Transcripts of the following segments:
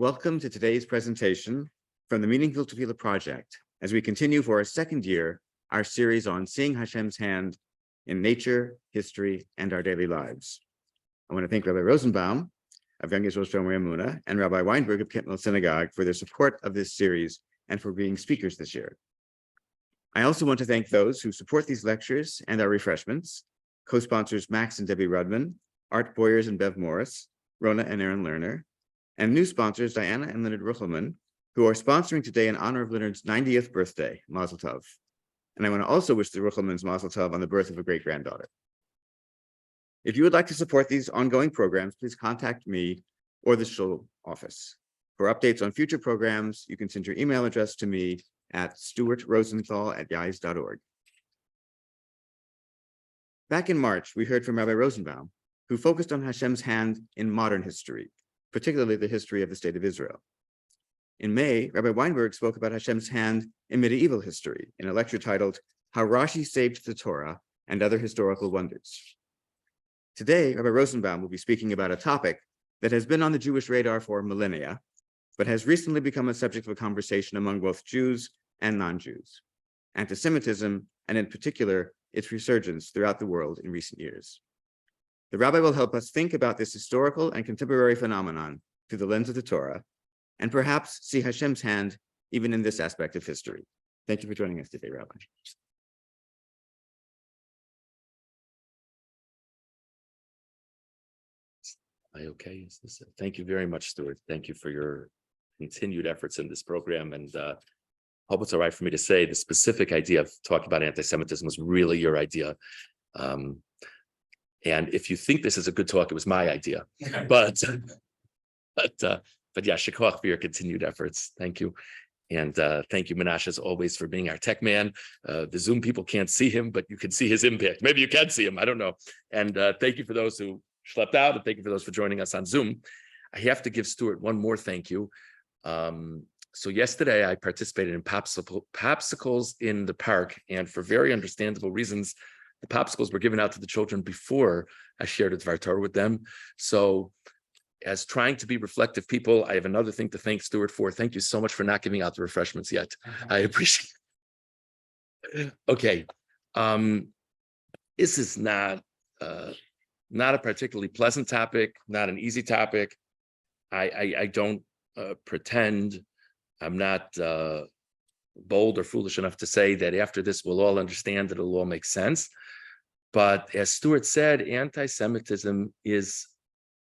Welcome to today's presentation from the Meaningful Tefilah Project, as we continue for our second year, our series on seeing Hashem's hand in nature, history, and our daily lives. I want to thank Rabbi Rosenbaum of Young Israel Shomrai Emunah and Rabbi Weinberg of Kent Mill Synagogue for their support of this series and for being speakers this year. I also want to thank those who support these lectures and our refreshments, co-sponsors Max and Debbie Rudman, Art Boyers and Bev Morris, Rona and Aaron Lerner, and new sponsors Diana and Leonard Ruchelman, who are sponsoring today in honor of Leonard's 90th birthday, Mazel Tov. And I want to also wish the Ruchelmans Mazel Tov on the birth of a great-granddaughter. If you would like to support these ongoing programs, please contact me or the Shul office. For updates on future programs, you can send your email address to me at stuartrosenthal@yais.org. Back in March, we heard from Rabbi Rosenbaum, who focused on Hashem's hand in modern history, particularly the history of the state of Israel. In May, Rabbi Weinberg spoke about Hashem's hand in medieval history in a lecture titled How Rashi Saved the Torah and Other Historical Wonders. Today, Rabbi Rosenbaum will be speaking about a topic that has been on the Jewish radar for millennia, but has recently become a subject of a conversation among both Jews and non-Jews: antisemitism, and in particular, its resurgence throughout the world in recent years. The rabbi will help us think about this historical and contemporary phenomenon through the lens of the Torah, and perhaps see Hashem's hand even in this aspect of history. Thank you for joining us today, Rabbi. Okay, thank you very much, Stuart. Thank you for your continued efforts in this program, and hope it's all right for me to say the specific idea of talking about anti-Semitism was really your idea. And if you think this is a good talk, it was my idea. But yeah, shikoach for your continued efforts. Thank you. And thank you, Menashe, as always, for being our tech man. The Zoom people can't see him, but you can see his impact. Maybe you can see him, I don't know. And thank you for those who slept out, and thank you for those for joining us on Zoom. I have to give Stuart one more thank you. So yesterday I participated in popsicles in the park, and for very understandable reasons, the popsicles were given out to the children before I shared a Dvar Torah with them. So as trying to be reflective people, I have another thing to thank Stuart for. Thank you so much for not giving out the refreshments yet. I appreciate it. Okay. This is not a particularly pleasant topic, not an easy topic. I don't pretend I'm not bold or foolish enough to say that after this we'll all understand that it'll all make sense. But as Stuart said, anti-Semitism is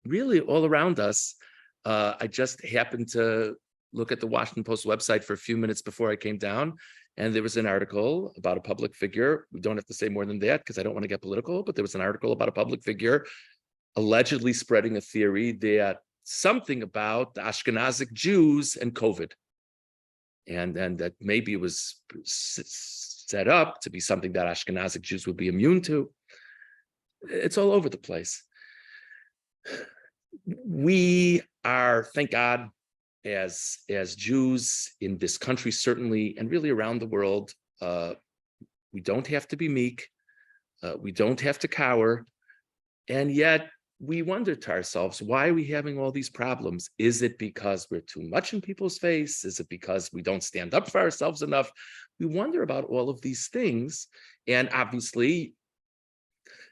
really all around us. I just happened to look at the Washington Post website for a few minutes before I came down, and there was an article about a public figure. We don't have to say more than that because I don't want to get political, but there was an article about a public figure allegedly spreading a theory that something about the Ashkenazic Jews and COVID. And that maybe it was set up to be something that Ashkenazic Jews would be immune to. It's all over the place. We are, thank God, as Jews in this country, certainly, and really around the world, we don't have to be meek. We don't have to cower. And yet, we wonder to ourselves, why are we having all these problems? Is it because we're too much in people's face? Is it because we don't stand up for ourselves enough? We wonder about all of these things. And obviously,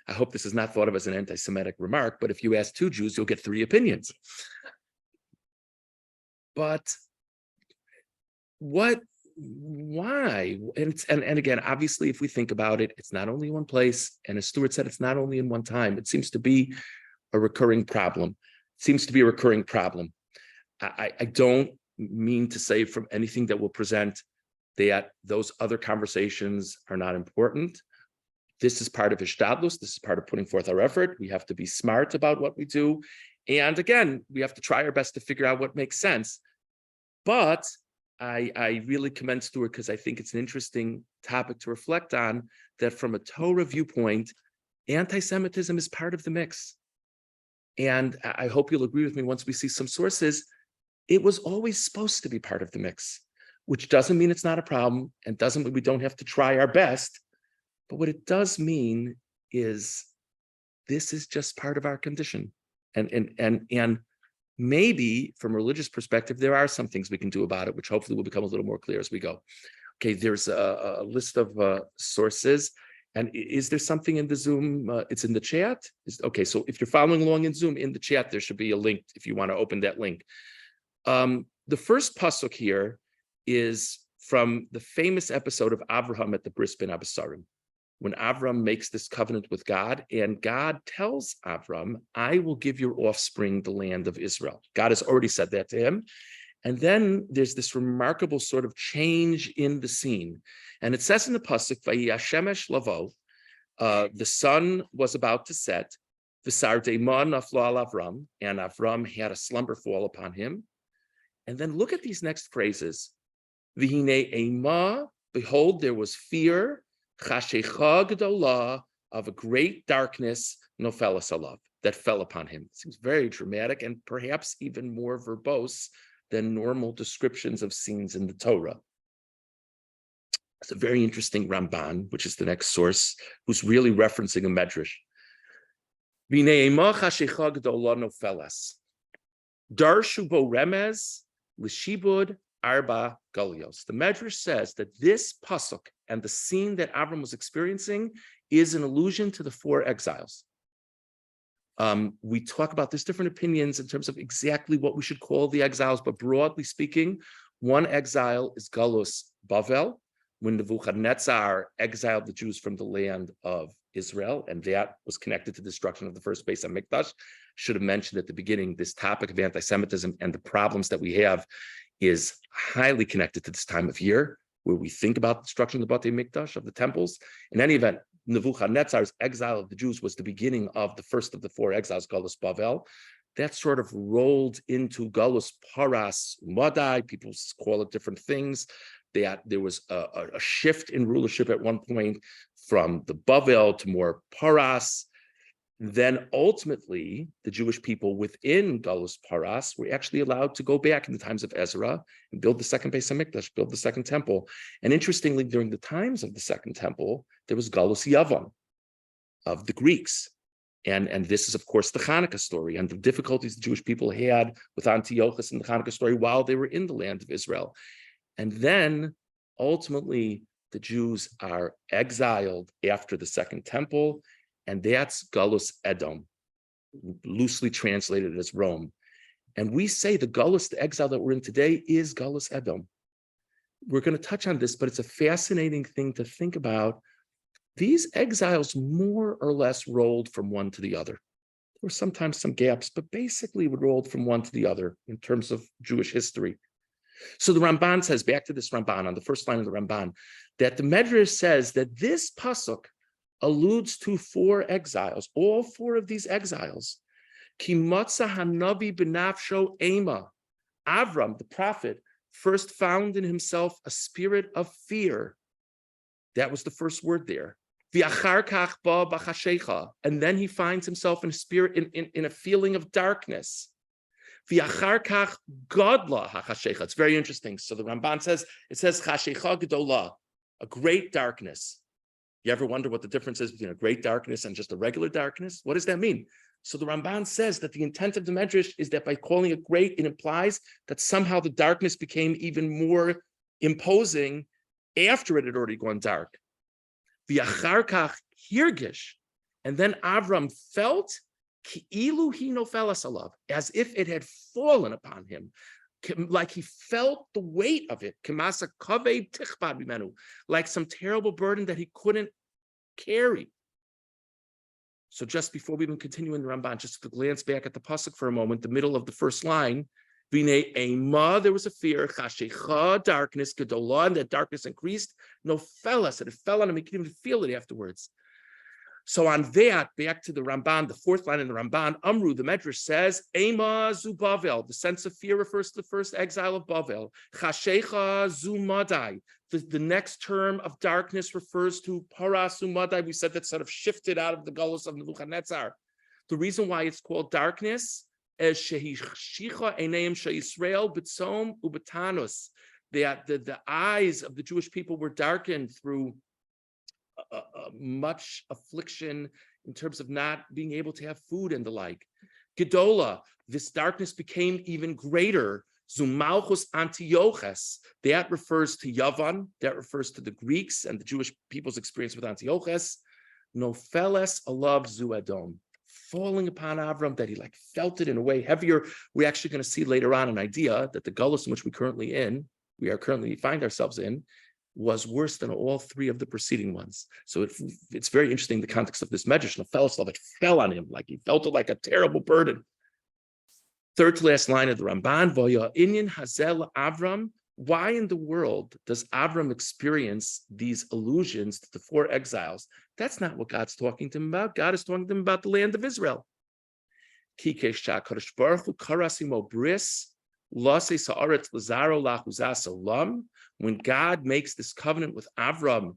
I hope this is not thought of as an anti-Semitic remark, but if you ask two Jews, you'll get three opinions. But why? And again, obviously, if we think about it, it's not only one place. And as Stuart said, it's not only in one time. It seems to be a recurring problem. I don't mean to say from anything that we'll present that those other conversations are not important. This is part of Ishtadlus. This is part of putting forth our effort. We have to be smart about what we do. And again, we have to try our best to figure out what makes sense. But I really commend Stuart because I think it's an interesting topic to reflect on, that from a Torah viewpoint, anti-Semitism is part of the mix. And I hope you'll agree with me once we see some sources. It was always supposed to be part of the mix, which doesn't mean it's not a problem and doesn't mean we don't have to try our best. But what it does mean is this is just part of our condition. And maybe from a religious perspective, there are some things we can do about it, which hopefully will become a little more clear as we go. Okay, there's a list of sources. And is there something in the Zoom? It's in the chat? Okay, so if you're following along in Zoom, in the chat, there should be a link if you want to open that link. The first pasuk here is from the famous episode of Avraham at the Bris Ben Abasarim, when Avram makes this covenant with God, and God tells Avram, I will give your offspring the land of Israel. God has already said that to him. And then there's this remarkable sort of change in the scene. And it says in the pasuk, Vayashemesh lavo, the sun was about to set, V'sardema naflo al Avram, and Avram had a slumber fall upon him. And then look at these next phrases. V'hine ema, behold, there was fear, chashecha gedolah, of a great darkness, nofelas alav, that fell upon him. It seems very dramatic and perhaps even more verbose than normal descriptions of scenes in the Torah. It's a very interesting Ramban, which is the next source, who's really referencing a medrash. V'hine ema chashecha gedolah nofelas. Darshu bo remez l'shibud arba galios. The Medrash says that this pasuk and the scene that Avram was experiencing is an allusion to the 4 exiles. We talk about there's different opinions in terms of exactly what we should call the exiles, but broadly speaking, one exile is Galus Bavel, when Nebuchadnezzar exiled the Jews from the land of Israel, and that was connected to the destruction of the first Beis HaMikdash. Should have mentioned at the beginning, this topic of anti-Semitism and the problems that we have is highly connected to this time of year, where we think about the destruction of the Batei Mikdash, of the temples. In any event, Nebuchadnezzar's exile of the Jews was the beginning of the first of the 4 exiles, Galus Bavel. That sort of rolled into Galus Paras Umadai. People call it different things. That there was a shift in rulership at one point from the Bavel to more Paras. Then ultimately, the Jewish people within Galus Paras were actually allowed to go back in the times of Ezra and build the second Beis HaMikdash, build the second temple. And interestingly, during the times of the second temple, there was Galus Yavan of the Greeks. And this is, of course, the Hanukkah story and the difficulties the Jewish people had with Antiochus and the Hanukkah story while they were in the land of Israel. And then ultimately, the Jews are exiled after the second temple. And that's Galus Edom, loosely translated as Rome. And we say the Galus, the exile that we're in today, is Galus Edom. We're going to touch on this, but it's a fascinating thing to think about. These exiles more or less rolled from one to the other. There were sometimes some gaps, but basically we rolled from one to the other in terms of Jewish history. So the Ramban says, back to this Ramban, on the first line of the Ramban, that the Medrash says that this pasuk alludes to 4 exiles, all 4 of these exiles. Ki matza hanavi b'nafsho ema. Avram, the prophet, first found in himself a spirit of fear. That was the first word there. V'achar kach ba b'chashecha. And then he finds himself in a spirit, in a feeling of darkness. V'achar kach godla hachashecha. It's very interesting. So the Ramban says, it says chashecha gedolah, a great darkness. You ever wonder what the difference is between a great darkness and just a regular darkness? What does that mean? So the Ramban says that the intent of the Medrash is that by calling it great, it implies that somehow the darkness became even more imposing after it had already gone dark. V'achar kach hirgish, and then Avram felt ki'ilu hi nofelas alav, as if it had fallen upon him, like he felt the weight of it, k'masa kaved tichbad bimenu, like some terrible burden that he couldn't carry. So just before we even continue in the Ramban, just to glance back at the pasuk for a moment, the middle of the first line, V'nei ema, there was a fear, chashecha, darkness, gedolah, and that darkness increased, no fellas, and it fell on him, he couldn't even feel it afterwards. So on that, back to the Ramban, the 4th line in the Ramban, Amru, the Medrash says, ema zu Bavel, the sense of fear refers to the first exile of Bavel. Chashecha zu Madai, the next term of darkness refers to Paras Umadai. We said that sort of shifted out of the Galus of Nebuchadnezzar. The reason why it's called darkness is shehishicha eneim sheIsrael b'tzom u'b'tanus. The eyes of the Jewish people were darkened through much affliction in terms of not being able to have food and the like. Gedola, this darkness became even greater. Zumalchus Antiochus, that refers to Yavan, that refers to the Greeks and the Jewish people's experience with Antiochus. Nofeles alav zu Edom, falling upon Avram, that he felt it in a way heavier. We're actually going to see later on an idea that the gullus in which we currently find ourselves in, was worse than all three of the preceding ones. So it's very interesting, the context of this medrash. Nofeles alav, it fell on him, he felt it like a terrible burden. Third to last line of the Ramban, Voya Inyan Hazel Avram. Why in the world does Avram experience these allusions to the four exiles? That's not what God's talking to him about. God is talking to him about the land of Israel. When God makes this covenant with Avram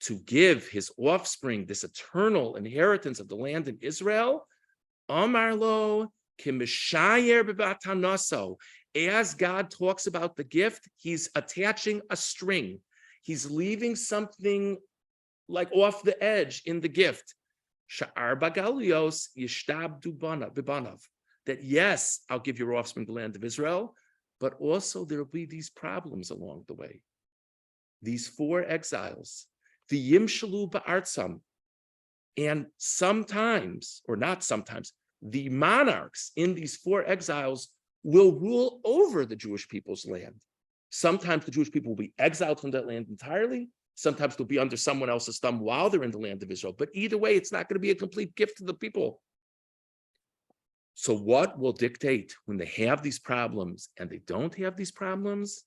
to give his offspring this eternal inheritance of the land in Israel, Amar lo, as God talks about the gift, he's attaching a string. He's leaving something off the edge in the gift. That yes, I'll give your offspring the land of Israel, but also there will be these problems along the way. These four exiles, the Yimshalu Ba'artzam, and sometimes, or not sometimes, the monarchs in these four exiles will rule over the Jewish people's land. Sometimes the Jewish people will be exiled from that land entirely. Sometimes they'll be under someone else's thumb while they're in the land of Israel. But either way, it's not going to be a complete gift to the people. So what will dictate when they have these problems and they don't have these problems?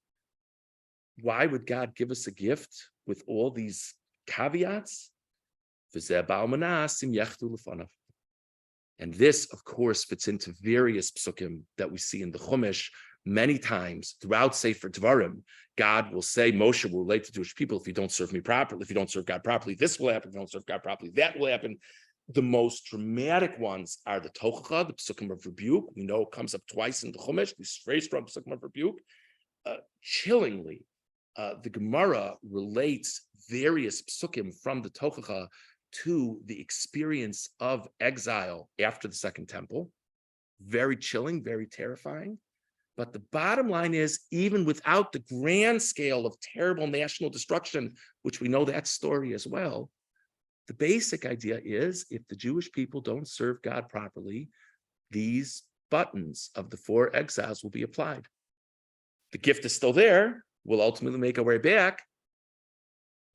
Why would God give us a gift with all these caveats? And this, of course, fits into various psukim that we see in the Chumash. Many times throughout Sefer Dvarim, God will say, Moshe will relate to Jewish people, if you don't serve me properly, if you don't serve God properly, this will happen. If you don't serve God properly, that will happen. The most dramatic ones are the Tochacha, the psukim of rebuke. We know it comes up twice in the Chumash, these very strong psukim of rebuke. Chillingly, the Gemara relates various psukim from the Tochacha to the experience of exile after the Second Temple. Very chilling, very terrifying. But the bottom line is, even without the grand scale of terrible national destruction, which we know that story as well, the basic idea is, if the Jewish people don't serve God properly, these buttons of the four exiles will be applied. The gift is still there. We'll ultimately make our way back,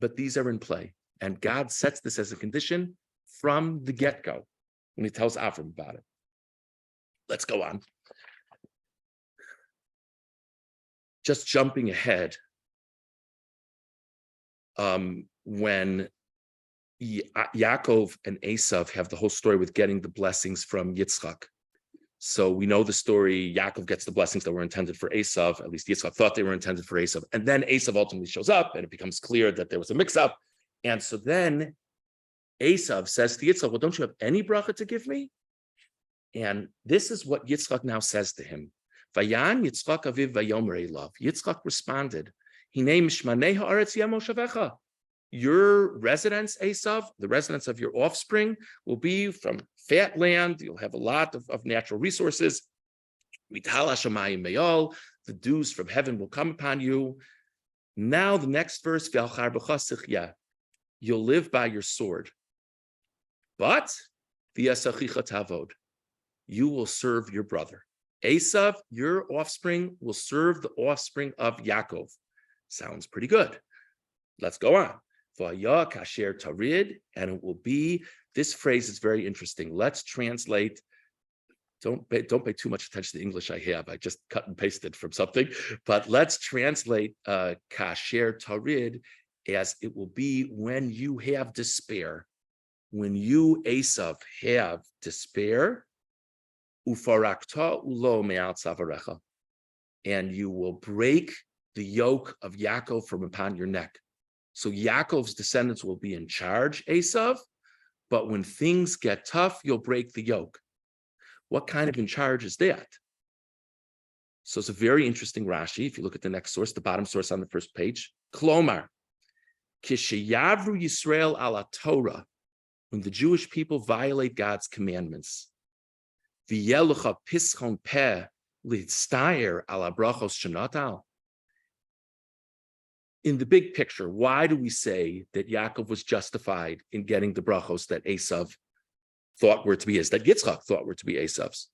but these are in play. And God sets this as a condition from the get-go when he tells Avram about it. Let's go on. Just jumping ahead, when Yaakov and Esav have the whole story with getting the blessings from Yitzchak. So we know the story, Yaakov gets the blessings that were intended for Esav, at least Yitzchak thought they were intended for Esav. And then Esav ultimately shows up and it becomes clear that there was a mix-up. And so then Esav says to Yitzchak, well, don't you have any bracha to give me? And this is what Yitzchak now says to him. Vayan Yitzchak aviv vayomer elav. Yitzchak responded, Hinei mishmanei haaretz yeh moshavecha. Your residence, Esav, the residence of your offspring, will be from fat land. You'll have a lot of natural resources. Mital hashamayim meyol. The dews from heaven will come upon you. Now the next verse, V'alchar b'chasichya. You'll live by your sword. But v'yasachicha tavod. You will serve your brother. Esav, your offspring, will serve the offspring of Yaakov. Sounds pretty good. Let's go on. V'aya kasher tarid, and it will be, this phrase is very interesting. Let's translate. Don't pay too much attention to the English I have. I just cut and pasted from something. But let's translate kasher tarid as it will be when you have despair. When you, Esav, have despair, ufarakta ulo me'al tzavarecha, and you will break the yoke of Yaakov from upon your neck. So Yaakov's descendants will be in charge, Esav, but when things get tough, you'll break the yoke. What kind of in charge is that? So it's a very interesting Rashi. If you look at the next source, the bottom source on the first page, Klomar, Kishayavru Yisrael ala Torah, when the Jewish people violate God's commandments, V'yelucha pischon peh litztayer ala brachos shenotal. In the big picture, why do we say that Yaakov was justified in getting the brachos that Esav thought were to be his, that Yitzchak thought were to be Esav's?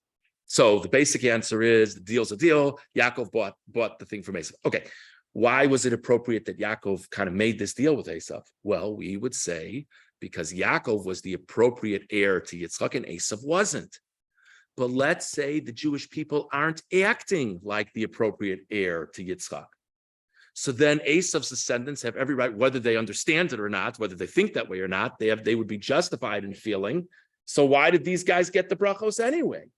So the basic answer is the deal's a deal. Yaakov bought the thing from Esav. Okay, why was it appropriate that Yaakov kind of made this deal with Esav? Well, we would say because Yaakov was the appropriate heir to Yitzchak and Esav wasn't. But let's say the Jewish people aren't acting like the appropriate heir to Yitzchak. So then Esav's descendants have every right, whether they understand it or not, whether they think that way or not, they would be justified in feeling. So why did these guys get the brachos anyway?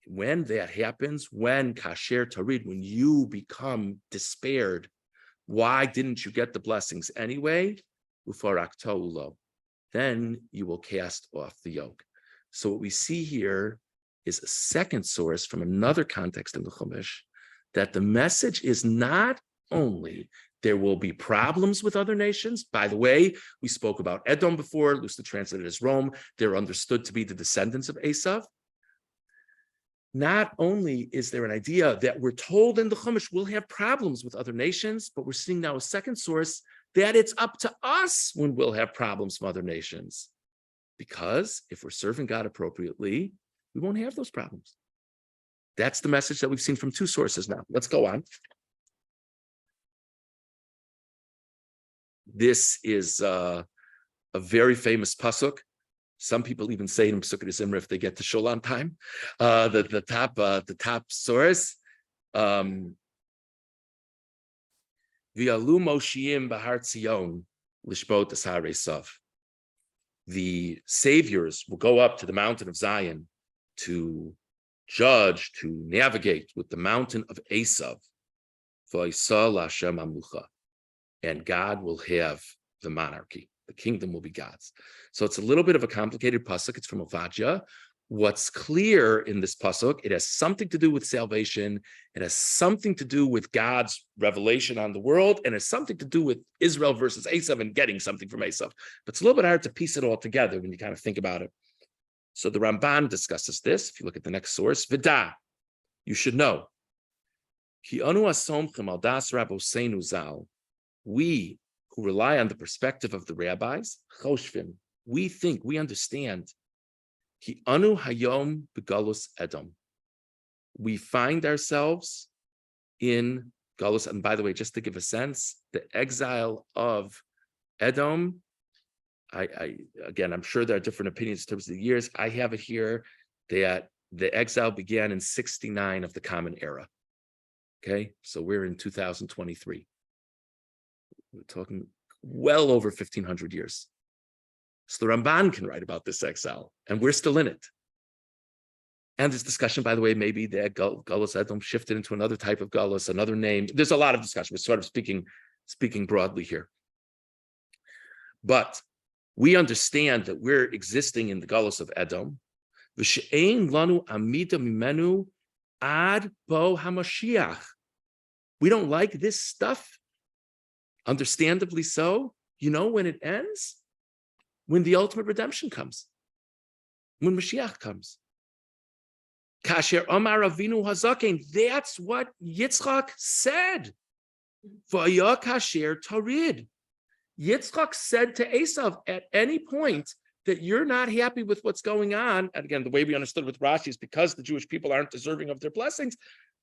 When that happens, when kasher tarid, when you become despaired, why didn't you get the blessings anyway? Then you will cast off the yoke. So what we see here is a second source from another context in the Chumash, that the message is not only there will be problems with other nations. By the way, we spoke about Edom before, loosely translated as Rome. They're understood to be the descendants of Esav. Not only is there an idea that we're told in the Chumash we'll have problems with other nations, but we're seeing now a second source that it's up to us when we'll have problems from other nations. Because if we're serving God appropriately, we won't have those problems. That's the message that we've seen from two sources now. Let's go on. This is a very famous pasuk. Some people even say in Pesukei Zimra if they get to shul on time. The top source. V'alu Moshiim b'Har Tzion lishbot Ashar Esav. The saviors will go up to the mountain of Zion to judge, to navigate with the mountain of Esav. And God will have the monarchy. The kingdom will be God's. So it's a little bit of a complicated pasuk. It's from Ovadia. What's clear in this pasuk, it has something to do with salvation. It has something to do with God's revelation on the world, and it's something to do with Israel versus Esav and getting something from Esav. But it's a little bit hard to piece it all together when you kind of think about it. So the Ramban discusses this. If you look at the next source, Vida, you should know. Ki anu asomchem al das Rabboseinu zal. We who rely on the perspective of the rabbis, choshvim, we think, we understand. Ki anu hayom begalus Edom. We find ourselves in galus. And by the way, just to give a sense, the exile of Edom, again, I'm sure there are different opinions in terms of the years. I have it here that the exile began in 69 of the Common Era. Okay, so we're in 2023. We're talking well over 1,500 years. So the Ramban can write about this exile, and we're still in it. And there's discussion, by the way, maybe that Galus Edom shifted into another type of Galus, another name. There's a lot of discussion. We're sort of speaking broadly here. But we understand that we're existing in the Galus of Edom. V'she'ein lanu amida mimenu ad bo hamashiach. We don't like this stuff. Understandably so. You know when it ends? When the ultimate redemption comes. When Mashiach comes. Kasher Amar Avinu Hazaken. That's what Yitzchak said. V'aya kasher tarid. Yitzchak said to Esav at any point that you're not happy with what's going on, and again, the way we understood with Rashi is because the Jewish people aren't deserving of their blessings,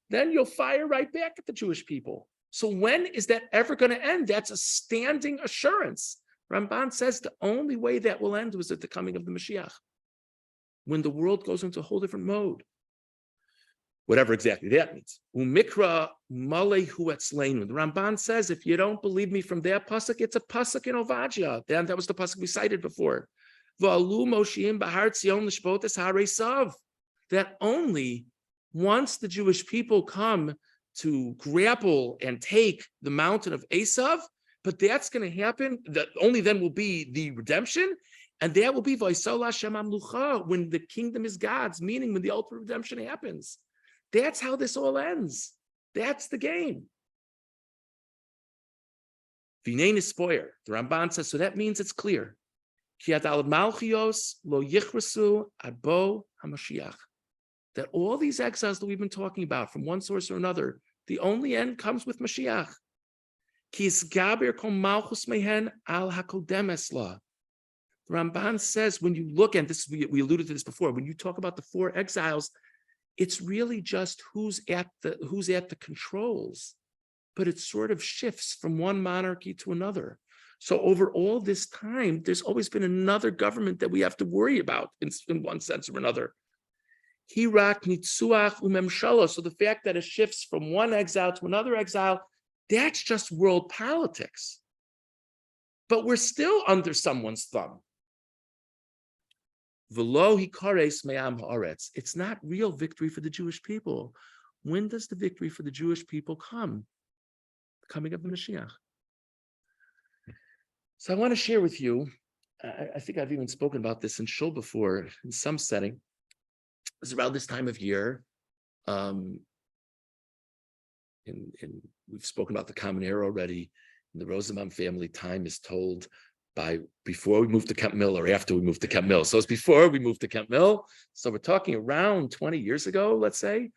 then you'll fire right back at the Jewish people. So when is that ever going to end? That's a standing assurance. Ramban says the only way that will end was at the coming of the Mashiach, when the world goes into a whole different mode. Whatever exactly that means. Umikra malehu etzleinu. The Ramban says, if you don't believe me from that pasuk, it's a pasuk in Ovadia. Then that was the pasuk we cited before. V'alu Moshiim b'Har Tzion l'shbot Ashar Esav. That only once the Jewish people come to grapple and take the mountain of Esav, but that's going to happen, that only then will be the redemption, and that will be V'yisol Hashem Amlucha, when the kingdom is God's, meaning when the ultimate redemption happens. That's how this all ends. That's the game. V'nei nispoyer. The Ramban says, so that means it's clear. That all these exiles that we've been talking about from one source or another, the only end comes with Mashiach. The Ramban says when you look, and this we alluded to this before, when you talk about the four exiles, it's really just who's at the controls, but it sort of shifts from one monarchy to another. So over all this time, there's always been another government that we have to worry about in one sense or another. Hirak nitzuach umemshala. So the fact that it shifts from one exile to another exile, that's just world politics. But we're still under someone's thumb. V'lo hikares me'am haaretz. It's not real victory for the Jewish people. When does the victory for the Jewish people come? The coming of the Mashiach. So I want to share with you, I think I've even spoken about this in shul before in some setting. It's around this time of year. And we've spoken about the Common Era already. In the Rosenbaum family, time is told by before we move to Kemp Mill or after we move to Kemp Mill. So it's before we move to Kemp Mill. So we're talking around 20 years ago, let's say.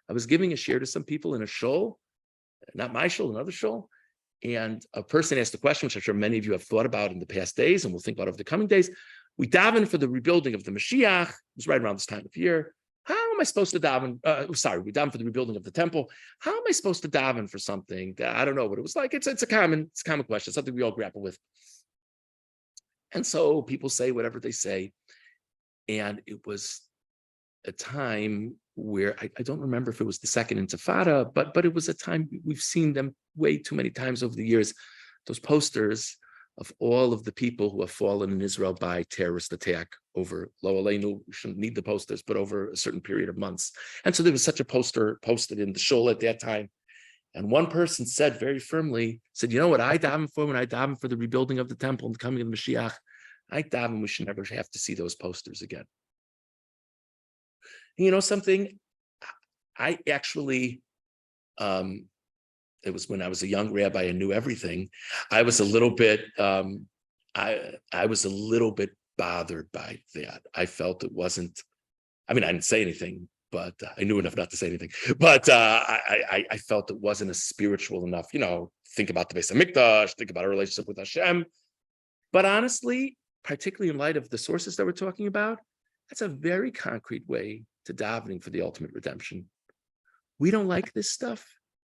I was giving a share to some people in a shul, not my shul, another shul. And a person asked a question, which I'm sure many of you have thought about in the past days and will think about over the coming days. We daven for the rebuilding of the Mashiach. It was right around this time of year. How am I supposed to daven? We daven for the rebuilding of the temple. How am I supposed to daven for something that I don't know what it was like? It's a common question, something we all grapple with. And so people say whatever they say. And it was a time where I don't remember if it was the second Intifada, but it was a time we've seen them way too many times over the years. Those posters of all of the people who have fallen in Israel by terrorist attack over Lo Aleinu. We shouldn't need the posters, but over a certain period of months. And so there was such a poster posted in the shul at that time. And one person said very firmly, said, you know what I daven for when I daven for the rebuilding of the temple and the coming of the Mashiach? I daven we should never have to see those posters again. You know something? I actually, it was when I was a young rabbi and knew everything. I was a little bit, I was a little bit bothered by that. I felt it wasn't, I mean, I didn't say anything, but I knew enough not to say anything. But I felt it wasn't a spiritual enough, think about the Beis HaMikdash, think about our relationship with Hashem. But honestly, particularly in light of the sources that we're talking about, that's a very concrete way to davening for the ultimate redemption. We don't like this stuff.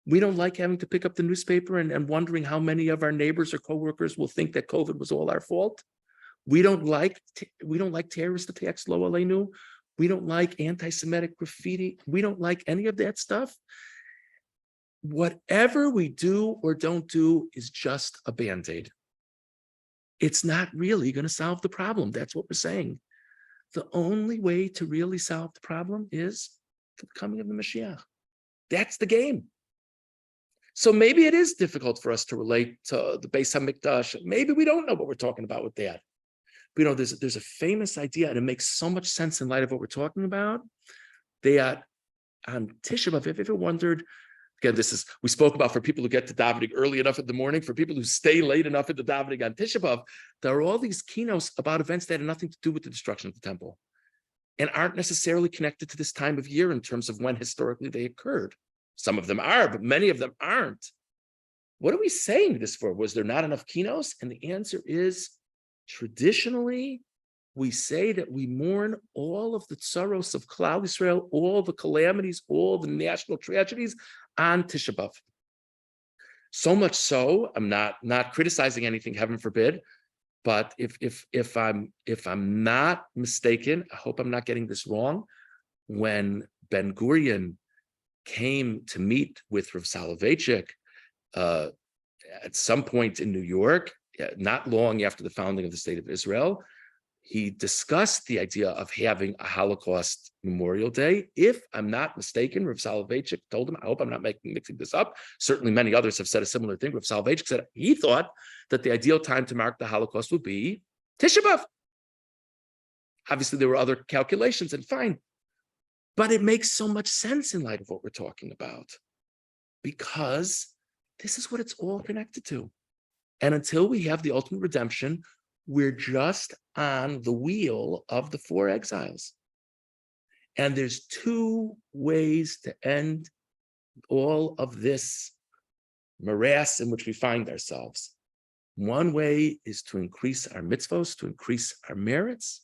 We don't like having to pick up the newspaper and wondering how many of our neighbors or coworkers will think that COVID was all our fault. We don't like terrorist attacks, Lo Aleinu. We don't like anti-Semitic graffiti. We don't like any of that stuff. Whatever we do or don't do is just a Band-Aid. It's not really going to solve the problem. That's what we're saying. The only way to really solve the problem is the coming of the Mashiach. That's the game. So maybe it is difficult for us to relate to the Beis HaMikdash. Maybe we don't know what we're talking about with that. But there's a famous idea, and it makes so much sense in light of what we're talking about. That on Tisha B'Av, have you ever wondered? Again, we spoke about for people who get to davening early enough in the morning, for people who stay late enough in the davening on Tisha B'Av, there are all these keynotes about events that have nothing to do with the destruction of the temple and aren't necessarily connected to this time of year in terms of when historically they occurred. Some of them are, but many of them aren't. What are we saying this for? Was there not enough keynotes? And the answer is, traditionally, we say that we mourn all of the tsaros of Klal Yisrael, all the calamities, all the national tragedies on Tisha B'Av. So much so, I'm not criticizing anything, heaven forbid, but if I'm not mistaken, I hope I'm not getting this wrong, when Ben Gurion came to meet with Rav Soloveitchik at some point in New York, not long after the founding of the State of Israel, he discussed the idea of having a Holocaust Memorial Day. If I'm not mistaken, Rav Soloveitchik told him, I hope I'm not mixing this up. Certainly many others have said a similar thing. Rav Soloveitchik said he thought that the ideal time to mark the Holocaust would be Tisha B'Av. Obviously, there were other calculations, and fine. But it makes so much sense in light of what we're talking about, because this is what it's all connected to. And until we have the ultimate redemption, We're just on the wheel of the 4 exiles. And there's 2 ways to end all of this morass in which we find ourselves. One way is to increase our mitzvos, to increase our merits.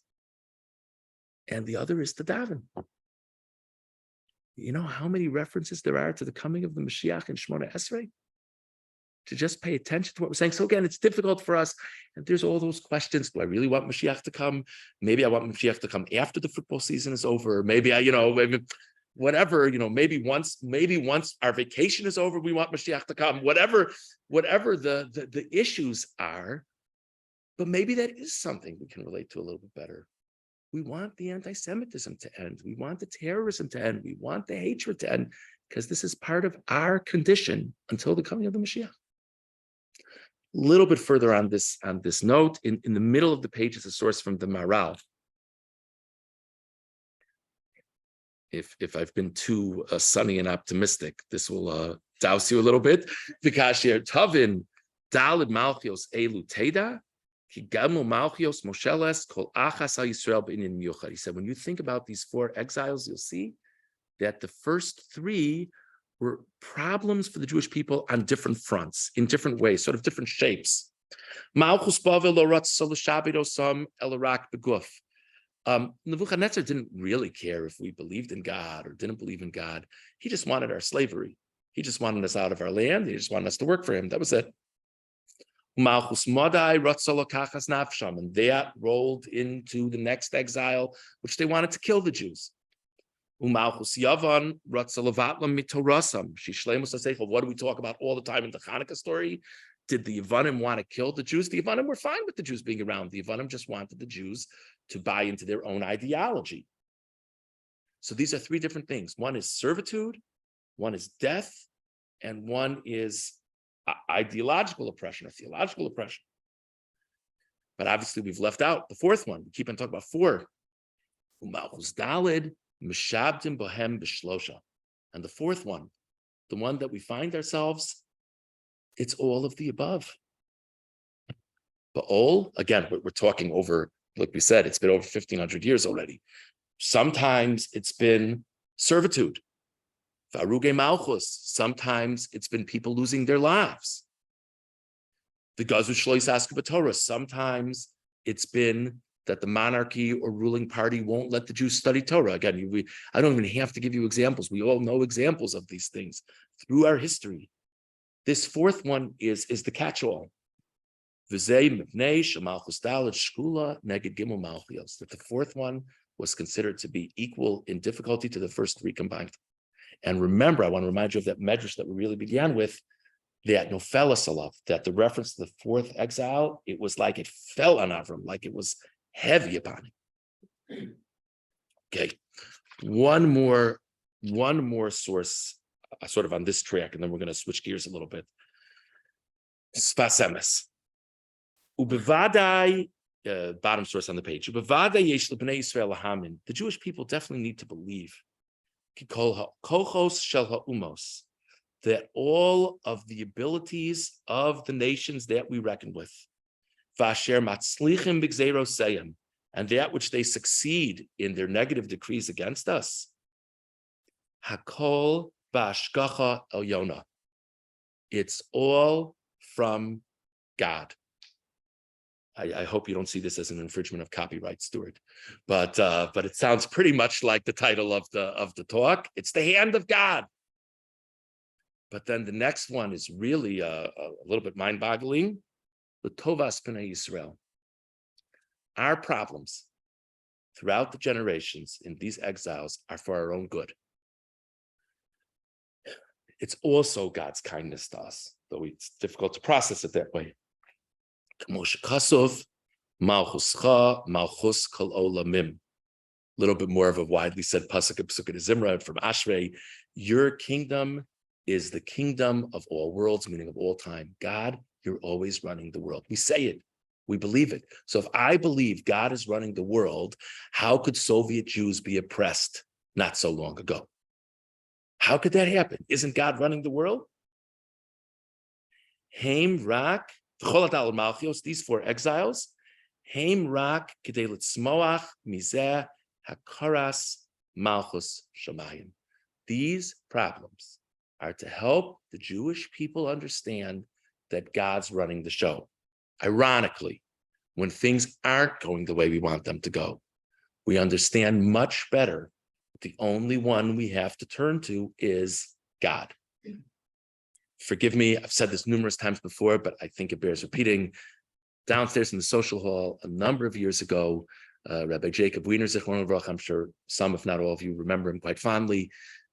And the other is to daven. You know how many references there are to the coming of the Mashiach in Shemona Esrei? To just pay attention to what we're saying. So again, it's difficult for us. And there's all those questions. Do I really want Mashiach to come? Maybe I want Mashiach to come after the football season is over. Maybe maybe whatever, maybe once our vacation is over, we want Mashiach to come. Whatever the issues are. But maybe that is something we can relate to a little bit better. We want the anti-Semitism to end. We want the terrorism to end. We want the hatred to end, because this is part of our condition until the coming of the Mashiach. A little bit further on this note, in the middle of the page is a source from the Maral. If I've been too sunny and optimistic, this will douse you a little bit. Vikashir Tavin Dalid Malchios Elu Teda. He said, when you think about these 4 exiles, you'll see that the first 3 were problems for the Jewish people on different fronts, in different ways, sort of different shapes. Nebuchadnezzar didn't really care if we believed in God or didn't believe in God. He just wanted our slavery. He just wanted us out of our land. He just wanted us to work for him. That was it. And that rolled into the next exile, which they wanted to kill the Jews. What do we talk about all the time in the Hanukkah story? Did the Yevanim want to kill the Jews? The Yevanim were fine with the Jews being around. The Yevanim just wanted the Jews to buy into their own ideology. So these are 3 different things. One is servitude, one is death, and one is ideological oppression or theological oppression. But obviously we've left out the 4th one. We keep on talking about 4. And the 4th one, the one that we find ourselves, it's all of the above. But all, again, we're talking over, like we said, it's been over 1,500 years already. Sometimes it's been servitude. Varuge Malchus, sometimes it's been people losing their lives. The Gazu Shlois Aska Torah, sometimes it's been that the monarchy or ruling party won't let the Jews study Torah. Again, I don't even have to give you examples. We all know examples of these things through our history. This 4th one is the catch-all. That the 4th one was considered to be equal in difficulty to the first 3 combined. And remember, I want to remind you of that medrash that we really began with, that Nofelas Alav, that the reference to the 4th exile, it was like it fell on Avram, like it was heavy upon him. Okay, one more source, sort of on this track, and then we're going to switch gears a little bit. Sfas Emes. Ubevadai, bottom source on the page. Ubevadai yesh lebnei Yisrael lahamin. The Jewish people definitely need to believe kochos shel ha'umos, that all of the abilities of the nations that we reckon with, vasher matzlichim b'gzeiroseiim, and that which they succeed in their negative decrees against us, hakol b'ashgacha elyona. It's all from God. I hope you don't see this as an infringement of copyright, Stuart, but it sounds pretty much like the title of the talk. It's the hand of God. But then the next one is really a little bit mind-boggling. The Tovas Pnei Yisrael. Our problems throughout the generations in these exiles are for our own good. It's also God's kindness to us, though it's difficult to process it that way. Little bit more of a widely said pasuk of Pesukei Zimra from Ashrei. Your kingdom is the kingdom of all worlds, meaning of all time. God, you're always running the world. We say it, we believe it. So if I believe God is running the world, how could Soviet Jews be oppressed not so long ago? How could that happen? Isn't God running the world? Haim Rak. These 4 exiles, Heim rak kedei litzmoach mizeh hakaras malchus shamayim. These problems are to help the Jewish people understand that God's running the show. Ironically, when things aren't going the way we want them to go, we understand much better that the only one we have to turn to is God. Forgive me, I've said this numerous times before, but I think it bears repeating. Downstairs in the social hall a number of years ago, Rabbi Jacob Wiener, Zichron Levrach, I'm sure some, if not all of you, remember him quite fondly,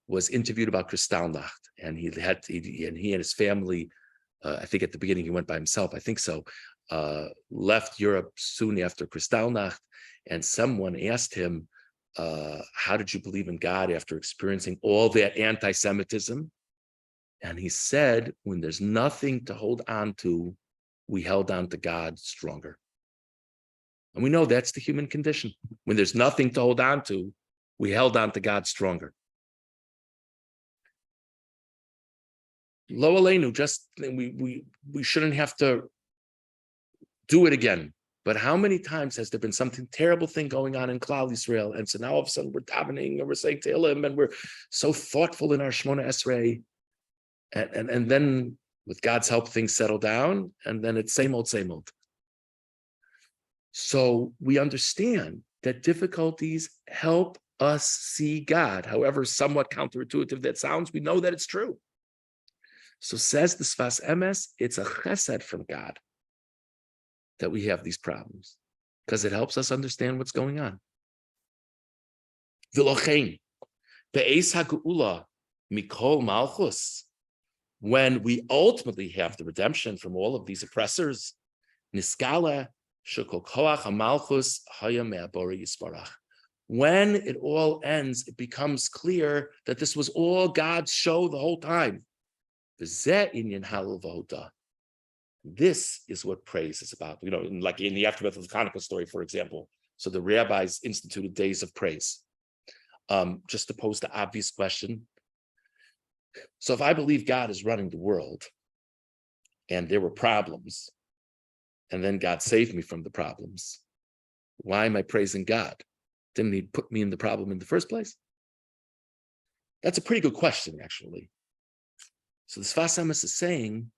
was interviewed about Kristallnacht, and he and his family, I think at the beginning he went by himself, I think so, left Europe soon after Kristallnacht, and someone asked him, how did you believe in God after experiencing all that anti-Semitism? And he said, when there's nothing to hold on to, we held on to God stronger. And we know that's the human condition. When there's nothing to hold on to, we held on to God stronger. Lo aleinu, just we shouldn't have to do it again. But how many times has there been something terrible thing going on in Klal Yisrael, and so now all of a sudden we're davening and we're saying Tehillim and we're so thoughtful in our Shemona Esrei, and then with God's help things settle down, and then it's same old, same old. So we understand that difficulties help us see God, however somewhat counterintuitive that sounds. We know that it's true. So says the Sfas Emes, it's a chesed from God that we have these problems, because it helps us understand what's going on. V'lochein, be'eis ha'geula mikol malchus, when we ultimately have the redemption from all of these oppressors, niskala shekol koach hamalchus haya me'abori yisbarach. When it all ends, it becomes clear that this was all God's show the whole time. V'zeh inyan halal v'hoda. This is what praise is about. You know, like in the aftermath of the Hanukkah story, for example. So the rabbis instituted days of praise. Just to pose the obvious question. So if I believe God is running the world and there were problems, and then God saved me from the problems, why am I praising God? Didn't he put me in the problem in the first place? That's a pretty good question, actually. So the Sfas Emes is saying,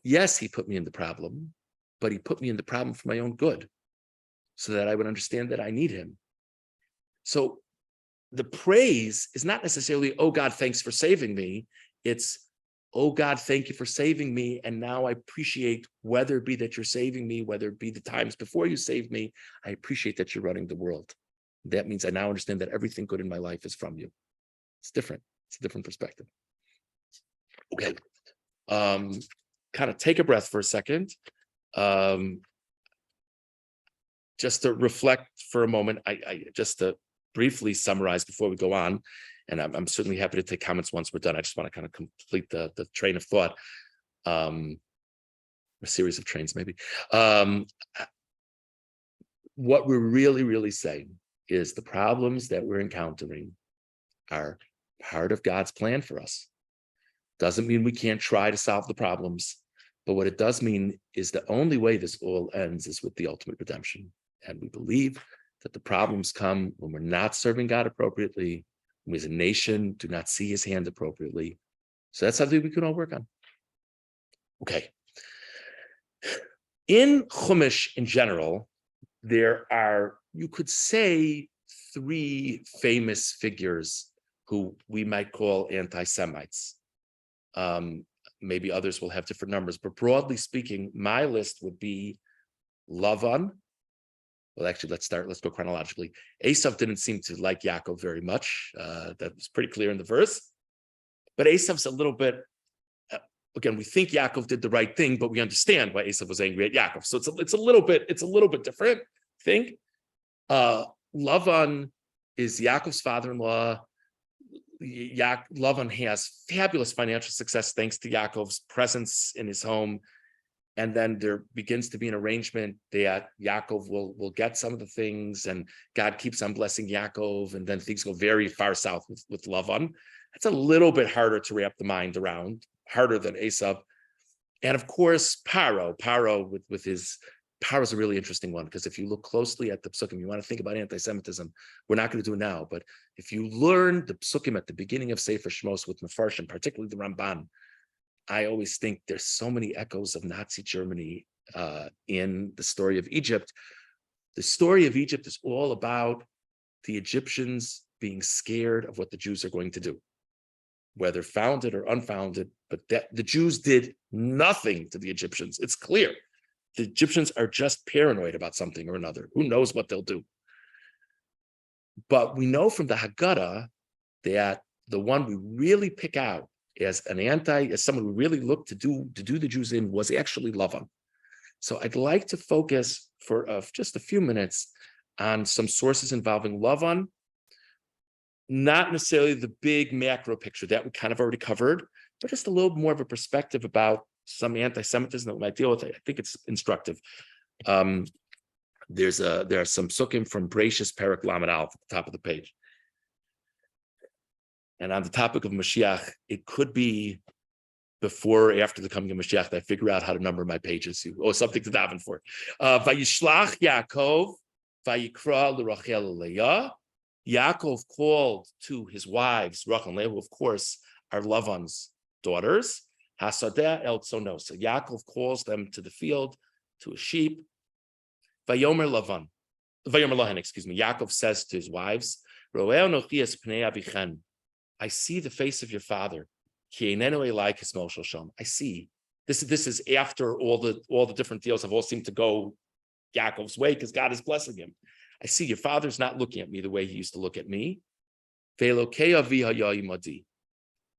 yes, he put me in the problem, but he put me in the problem for my own good, so that I would understand that I need him. So the praise is not necessarily, oh God, thanks for saving me. It's, oh God, thank you for saving me. And now I appreciate, whether it be that you're saving me, whether it be the times before you saved me, I appreciate that you're running the world. That means I now understand that everything good in my life is from you. It's different. It's a different perspective. Okay. Kind of take a breath for a second. Just to reflect for a moment, I just to briefly summarize before we go on, and I'm certainly happy to take comments once we're done. I just want to kind of complete the train of thought, a series of trains maybe. What we're really saying is the problems that we're encountering are part of God's plan for us. Doesn't mean we can't try to solve the problems, but what it does mean is the only way this all ends is with the ultimate redemption. And we believe that the problems come when we're not serving God appropriately, when we as a nation do not see his hand appropriately. So that's something we can all work on. Okay. In Chumash in general, there are, you could say, three famous figures who we might call anti-Semites. Maybe others will have different numbers, but broadly speaking, my list would be Lavan. Well, actually, let's go chronologically. Esav didn't seem to like Yaakov very much. That was pretty clear in the verse. But Esav's a little bit, again, we think Yaakov did the right thing, but we understand why Esav was angry at Yaakov. So it's a little bit different, I think. Lavan is Yaakov's father-in-law. Lavan has fabulous financial success thanks to Yaakov's presence in his home. And then there begins to be an arrangement that Yaakov will get some of the things, and God keeps on blessing Yaakov, and then things go very far south with Lavan. It's a little bit harder to wrap the mind around, harder than Esav. And of course, Paro with his Par is a really interesting one, because if you look closely at the psukim, you want to think about anti-Semitism. We're not going to do it now, but if you learn the psukim at the beginning of Sefer Shmos with Mefarshim, particularly the Ramban, I always think there's so many echoes of Nazi Germany in the story of Egypt. The story of Egypt is all about the Egyptians being scared of what the Jews are going to do, whether founded or unfounded, but that the Jews did nothing to the Egyptians. It's clear. The Egyptians are just paranoid about something or another. Who knows what they'll do? But we know from the Haggadah that the one we really pick out as as someone who really looked to do the Jews in was actually Lavan. So I'd like to focus for just a few minutes on some sources involving Lavan, not necessarily the big macro picture that we kind of already covered, but just a little more of a perspective about some anti-Semitism that we might deal with. I think it's instructive. There are some psukim from Bereshis Perek Lamed Aleph at the top of the page. And on the topic of Mashiach, it could be before or after the coming of Mashiach that I figure out how to number my pages, or something to daven for. Vayishlach Yaakov, Vayikra l'Rachel Leah. Yaakov called to his wives, Rachel and Leah, who of course are Lavan's daughters. Hasadeh el tzono. So Yaakov calls them to the field, to a sheep. Vayomer Lavan. Vayomer Lahan, excuse me. Yaakov says to his wives, Ro'eh anochi es pnei avichen. I see the face of your father. Ki einenu elai kismol shel. I see. This is after all the different deals have all seemed to go Yaakov's way, because God is blessing him. I see your father's not looking at me the way he used to look at me. Ve'elokei avi haya imadi.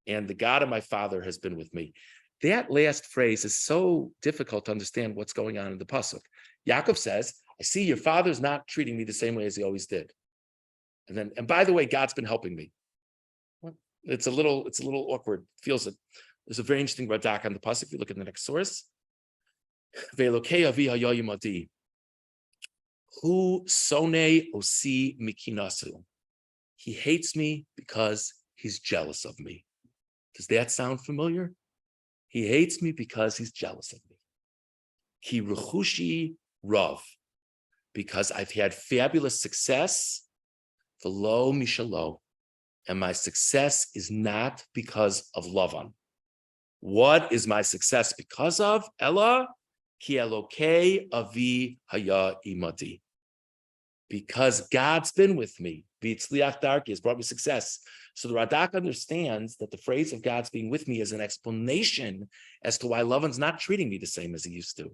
And the God of my father has been with me. That last phrase is so difficult to understand what's going on in the pasuk. Yaakov says, I see your father's not treating me the same way as he always did. And by the way, God's been helping me. It's a little awkward. Feels it. There's a very interesting radak on the pasuk. If you look at the next source. Ve'elokei avi haya imadi. Hu sone osi mikinasu. He hates me because he's jealous of me. Does that sound familiar? He hates me because he's jealous of me. Ki rechushi rav, because I've had fabulous success, v'lo mishalo, and my success is not because of Lavan. What is my success because of? Ella ki elokei avi haya imadi. Because God's been with me. V'yitzliach darki has brought me success. So the Radak understands that the phrase of God's being with me is an explanation as to why Lavan's not treating me the same as he used to.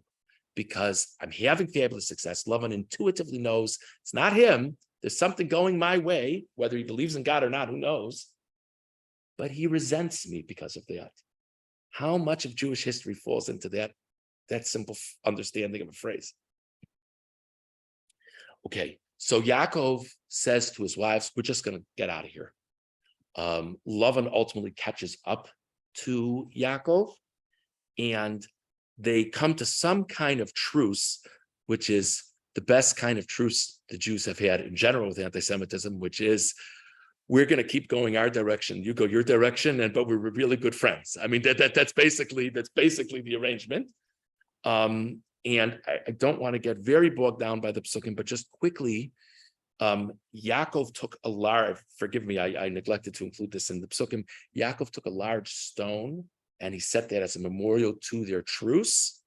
Because I'm having fabulous success. Lavan intuitively knows it's not him. There's something going my way, whether he believes in God or not, who knows? But he resents me because of that. How much of Jewish history falls into that simple understanding of a phrase? Okay, so Yaakov says to his wives, we're just going to get out of here. Lavan ultimately catches up to Yaakov, and they come to some kind of truce, which is the best kind of truce the Jews have had in general with anti-Semitism, which is, we're going to keep going our direction, you go your direction, but we're really good friends. I mean, that's basically the arrangement. And I don't want to get very bogged down by the psukim, but just quickly, Yaakov took a large, forgive me, I neglected to include this in the psukim. Yaakov took a large stone and he set that as a memorial to their truce.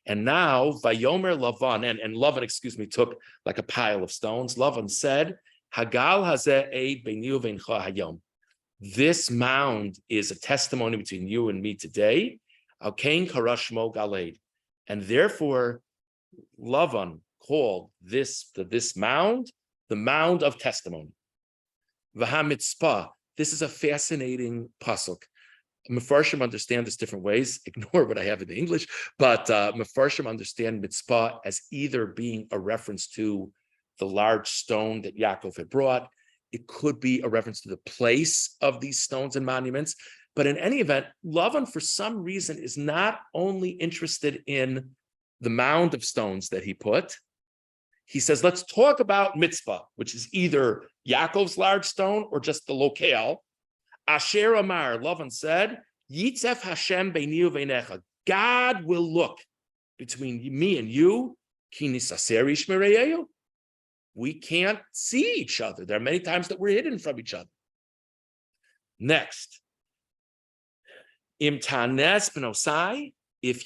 And now Vayomer Lavan, and Lavan, took like a pile of stones. Lavan said, Hagal hazeh eid beinu v'incha hayom. This mound is a testimony between you and me today. Alkein karashmo galed. And therefore, Lavan called this mound the mound of testimony. V'hamitzpah. This is a fascinating pasuk. Mefarshim understand this different ways. Ignore what I have in the English, but Mefarshim understand mitzpah as either being a reference to the large stone that Yaakov had brought. It could be a reference to the place of these stones and monuments. But in any event, Lavan, for some reason, is not only interested in the mound of stones that he put. He says, let's talk about mitzvah, which is either Yaakov's large stone or just the locale. Asher Amar, Lavan said, Yitzef Hashem beini uvenecha. God will look between me and you, We can't see each other. There are many times that we're hidden from each other. Next, if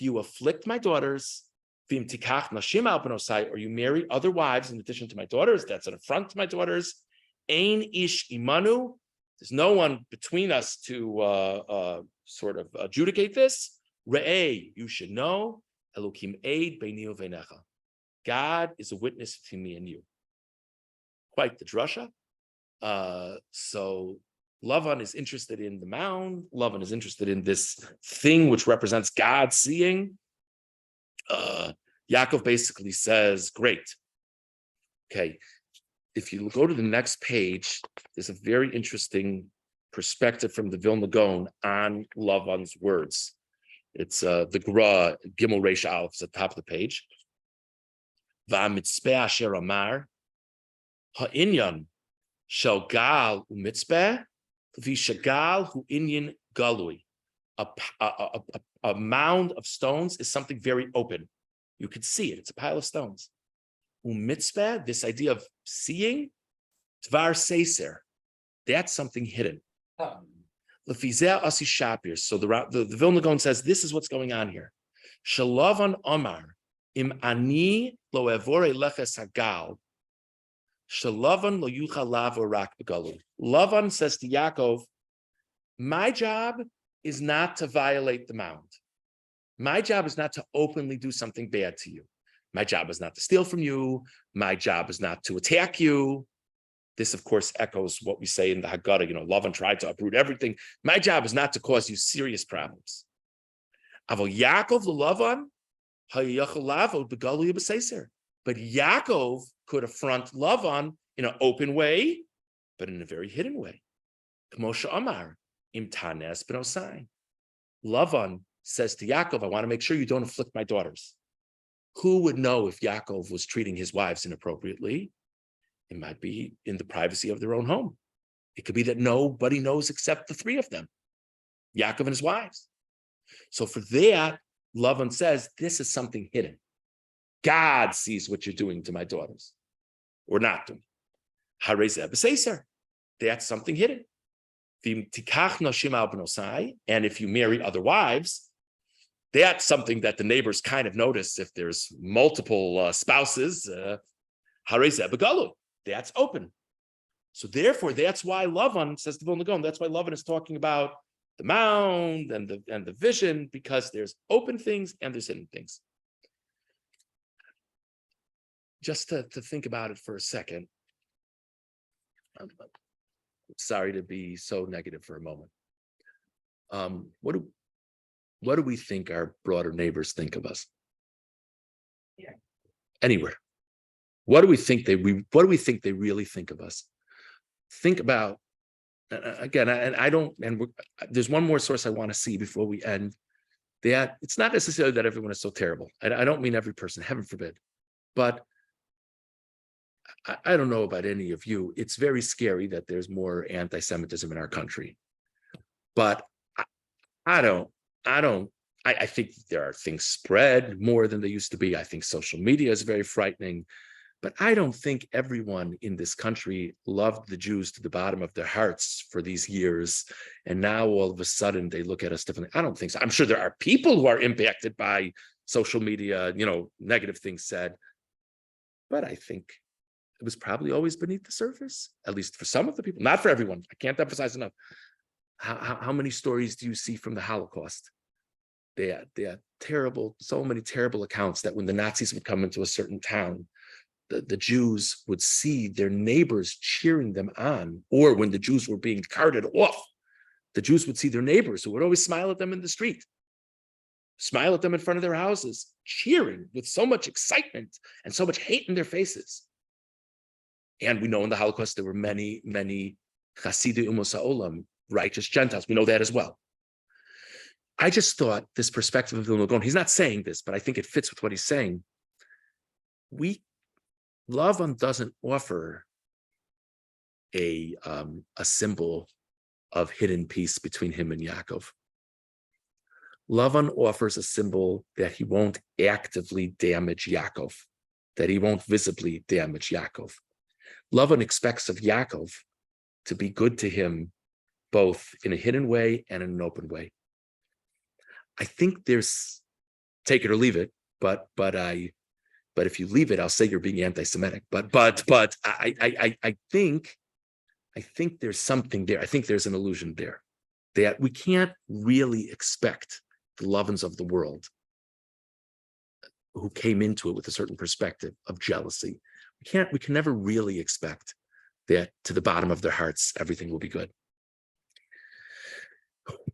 you afflict my daughters, or you marry other wives in addition to my daughters, that's an affront to my daughters. Ein ish imanu, there's no one between us to sort of adjudicate this. Re'eh, you should know, Elokim eid beini uvenecha. God is a witness between me and you. Quite the drasha. So Lavan is interested in the mound. Lavan is interested in this thing which represents God seeing. Yaakov basically says, great. Okay, if you go to the next page, there's a very interesting perspective from the Vilna Gaon on Lavan's words. It's the Gra, Gimel Reish Aleph, at the top of the page. Va'mitzpeh asher amar, ha'inyan shel gal u'mitzpeh, v'shagal hu inyan galui. A mound of stones is something very open. You could see it. It's a pile of stones. U'mitzpeh, this idea of seeing, tvar seiser, that's something hidden. Lefizeh asi shapir. So the Vilna Gaon says this is what's going on here. Shalavan Omar im ani lo evore leches hagal. Shalavan lo yucha lavo rak begalu. Lavan says to Yaakov, my job is not to violate the mound. My job is not to openly do something bad to you. My job is not to steal from you. My job is not to attack you. This, of course, echoes what we say in the Haggadah, Lavan tried to uproot everything. My job is not to cause you serious problems. Avol Yaakov l'Lavan, hayachol lavo begalu b'seiser. But Yaakov could affront Lavan in an open way, but in a very hidden way. K'moshe Amar, im tanes b'nosai. Lavan says to Yaakov, I want to make sure you don't afflict my daughters. Who would know if Yaakov was treating his wives inappropriately? It might be in the privacy of their own home. It could be that nobody knows except the three of them, Yaakov and his wives. So for that, Lavan says, this is something hidden. God sees what you're doing to my daughters, or not doing. That's something hidden. And if you marry other wives, that's something that the neighbors kind of notice if there's multiple spouses. That's open. So therefore, that's why Lavan, says the Vilna Gaon, that's why Lavan is talking about the mound and the vision, because there's open things and there's hidden things. Just to think about it for a second. I'm sorry to be so negative for a moment. What do we think our broader neighbors think of us? Yeah. Anywhere. What do we think they really think of us? Think about, again, there's one more source I want to see before we end. That it's not necessarily that everyone is so terrible. I don't mean every person, heaven forbid, but I don't know about any of you. It's very scary that there's more anti-Semitism in our country, but I think there are things spread more than they used to be. I think social media is very frightening. But I don't think everyone in this country loved the Jews to the bottom of their hearts for these years. And now all of a sudden they look at us differently. I don't think so. I'm sure there are people who are impacted by social media, negative things said. But I think it was probably always beneath the surface, at least for some of the people, not for everyone. I can't emphasize enough. How many stories do you see from the Holocaust? They are terrible, so many terrible accounts that when the Nazis would come into a certain town, the Jews would see their neighbors cheering them on, or when the Jews were being carted off, the Jews would see their neighbors who would always smile at them in the street, smile at them in front of their houses, cheering with so much excitement and so much hate in their faces. And we know in the Holocaust, there were many, many Chasidei Umos HaOlam, righteous Gentiles. We know that as well. I just thought this perspective of Vilna Gaon, he's not saying this, but I think it fits with what he's saying. Lavan doesn't offer a symbol of hidden peace between him and Yaakov. Lavan offers a symbol that he won't actively damage Yaakov. that he won't visibly damage Yaakov. Lavan expects of Yaakov to be good to him both in a hidden way and in an open way. I think there's, take it or leave it, but if you leave it, I'll say you're being anti-Semitic. But I think there's something there. I think there's an illusion there that we can't really expect the Lavans of the world who came into it with a certain perspective of jealousy. We can never really expect that to the bottom of their hearts, everything will be good.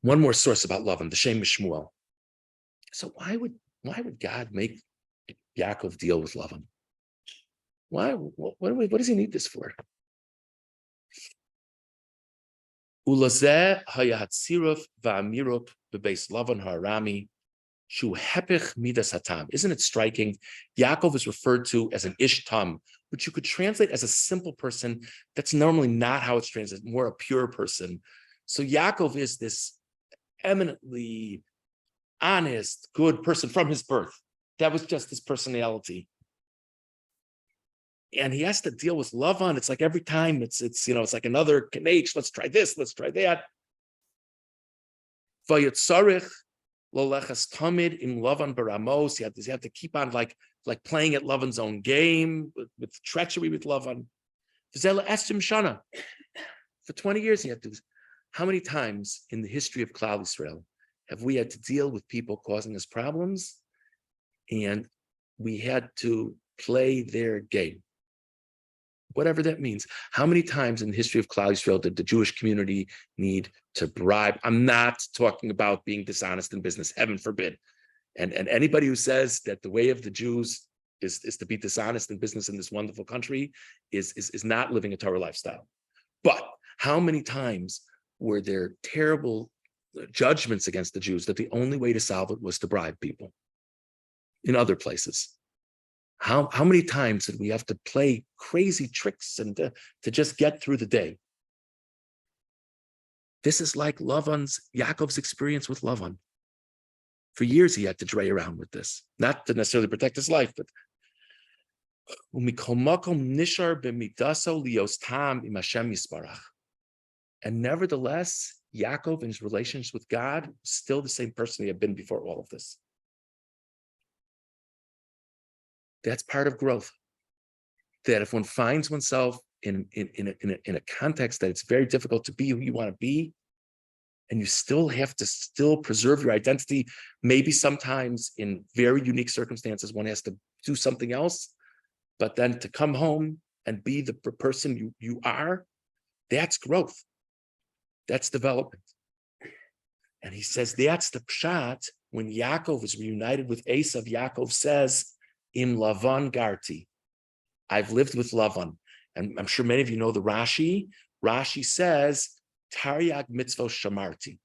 One more source about Lavan, the Shem Shmuel. So why would God make Yaakov deal with Lavan? Why? What does he need this for? Ulazeh hayahatziruf va'amirup bebeis Lavan ha'arami shu hepich midas hatam. Isn't it striking? Yaakov is referred to as an ish tam, which you could translate as a simple person. That's normally not how it's translated, more a pure person. So Yaakov is this eminently honest, good person from his birth. That was just his personality. And he has to deal with Lavan. It's like every time it's like another Kanech, let's try this, let's try that. Vayotzarich lolechas tamid im Lavan baramos. You have to keep on like playing at Lavan's own game with treachery with Lavan. V'zeh le'estim shana. For 20 years he had to. How many times in the history of Klal Yisrael have we had to deal with people causing us problems, and we had to play their game, whatever that means? How many times in the history of Klal Yisrael did the Jewish community need to bribe? I'm not talking about being dishonest in business, heaven forbid. And anybody who says that the way of the Jews is to be dishonest in business in this wonderful country is not living a Torah lifestyle. But how many times were there terrible judgments against the Jews that the only way to solve it was to bribe people in other places? How many times did we have to play crazy tricks and to just get through the day? This is like Yaakov's experience with Lavan. For years he had to dray around with this, not to necessarily protect his life, but and nevertheless, Yaakov in his relations with God still the same person he had been before all of this. That's part of growth. That if one finds oneself in a context that it's very difficult to be who you want to be, and you still have to preserve your identity, maybe sometimes in very unique circumstances, one has to do something else, but then to come home and be the person you are, that's growth. That's development. And he says that's the pshat when Yaakov is reunited with Esav. Yaakov says, Im Lavan Garti. I've lived with Lavan. And I'm sure many of you know the Rashi. Rashi says, Taryag mitzvot shamarti.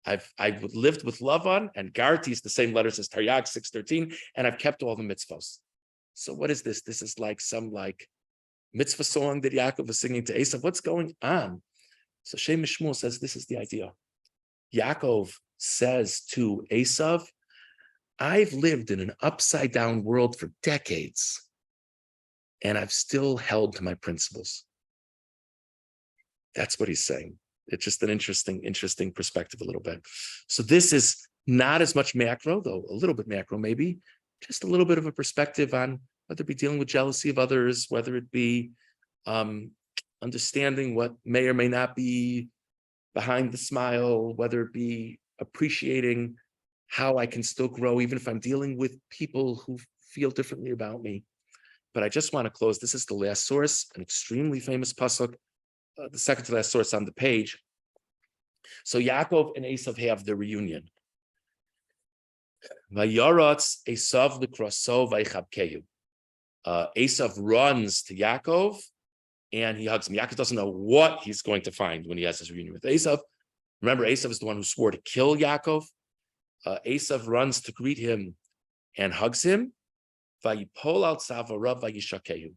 I've lived with Lavan, and Garti is the same letters as Taryag 6:13, and I've kept all the mitzvos. So what is this? This is like some mitzvah song that Yaakov is singing to Esav. What's going on? So Shem Shmuel says this is the idea. Yaakov says to Esav, I've lived in an upside down world for decades, and I've still held to my principles. That's what he's saying. It's just an interesting perspective a little bit. So this is not as much macro, though a little bit macro maybe, just a little bit of a perspective on whether it be dealing with jealousy of others, whether it be understanding what may or may not be behind the smile, whether it be appreciating how I can still grow, even if I'm dealing with people who feel differently about me. But I just want to close. This is the last source, an extremely famous pasuk, the second to last source on the page. So Yaakov and Esav have their reunion. Vayaratz Esav l'kraso vaychabkehu. Esav runs to Yaakov and he hugs him. Yaakov doesn't know what he's going to find when he has his reunion with Esav. Remember, Esav is the one who swore to kill Yaakov. Esav runs to greet him and hugs him. Vayipol al tzavarav vayishakehu.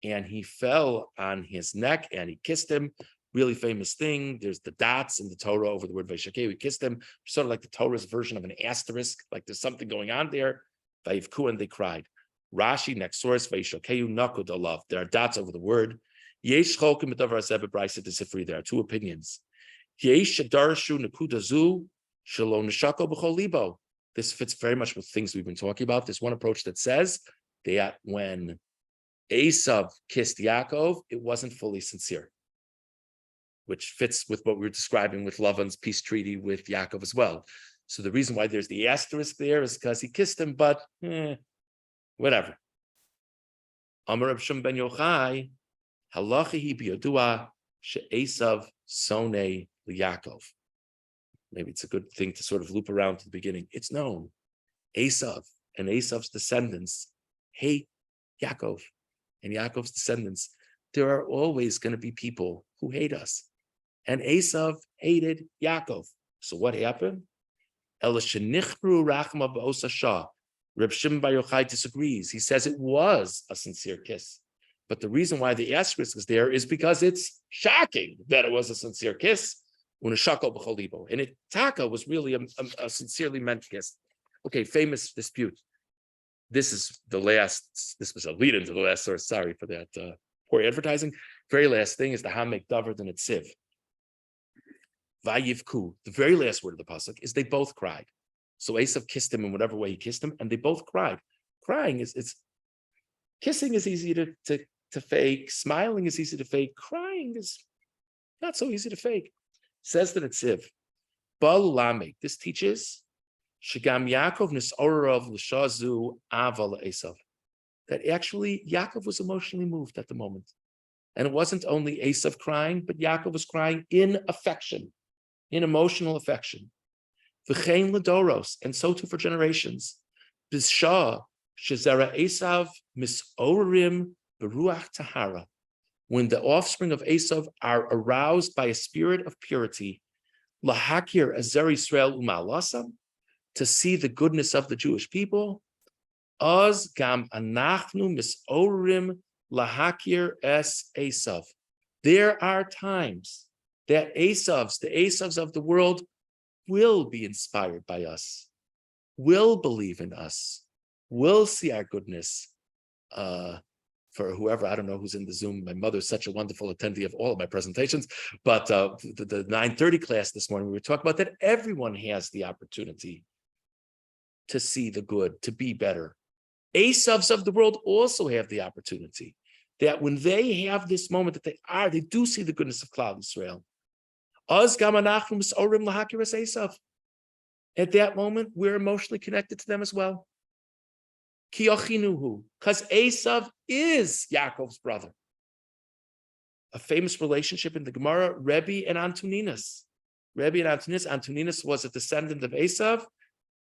And he fell on his neck and he kissed him. Really famous thing. There's the dots in the Torah over the word vayishakehu. He kissed him, sort of like the Torah's version of an asterisk, like there's something going on there. Vayivku, and they cried. Rashi, next source, Vaishokeu Nakud Alav. There are dots over the word. Yesh Chokim B'Davar Hazeh B'Brisa D'Sifri. There are two opinions. Yesh Shadarshu Nakuda Zu Shalom Neshako B'Chol Libo. This fits very much with things we've been talking about. There's one approach that says that when Esav kissed Yaakov, it wasn't fully sincere, which fits with what we were describing with Lavan's peace treaty with Yaakov as well. So the reason why there's the asterisk there is because he kissed him, but whatever. Amar Reb Shimon ben Yochai, halachi biyodua she'esav sonei liYaakov. Maybe it's a good thing to sort of loop around to the beginning. It's known, Esav and Esav's descendants hate Yaakov, and Yaakov's descendants. There are always going to be people who hate us, and Esav hated Yaakov. So what happened? Reb Shimon bar Yochai disagrees. He says it was a sincere kiss. But the reason why the asterisk is there is because it's shocking that it was a sincere kiss. And it taka was really a sincerely meant kiss. Okay, famous dispute. This is the last, this was a lead into the last source. Sorry for that poor advertising. Very last thing is the Hamek Davar and Etziv. Vayivku, the very last word of the pasuk is they both cried. So Esav kissed him in whatever way he kissed him, and they both cried. Crying it's kissing is easy to fake, smiling is easy to fake, crying is not so easy to fake. Says that Etziv, Bal Lamek, this teaches Shagam Yaakov Nisorov L'Shazu Aval Esav. That actually Yaakov was emotionally moved at the moment. And it wasn't only Esav crying, but Yaakov was crying in affection, in emotional affection. V'chein L'Doros, and so too for generations. B'shah Shezera Esav Misorim Beruach Tahara. When the offspring of Esav are aroused by a spirit of purity, Lahakir Ezer Yisrael Umalasam, to see the goodness of the Jewish people, Az Gam Anachnu Misorim Lahakir Es Esav. There are times that the Esavs of the world will be inspired by us, will believe in us, will see our goodness. For whoever, I don't know who's in the Zoom, my mother's such a wonderful attendee of all of my presentations, but the 9:30 class this morning, we were talking about that everyone has the opportunity to see the good, to be better. Esavs of the world also have the opportunity that when they have this moment that they do see the goodness of Klal Yisrael. At that moment, we're emotionally connected to them as well. Because Esav is Yaakov's brother. A famous relationship in the Gemara, Rebbe and Antoninus. Antoninus was a descendant of Esav.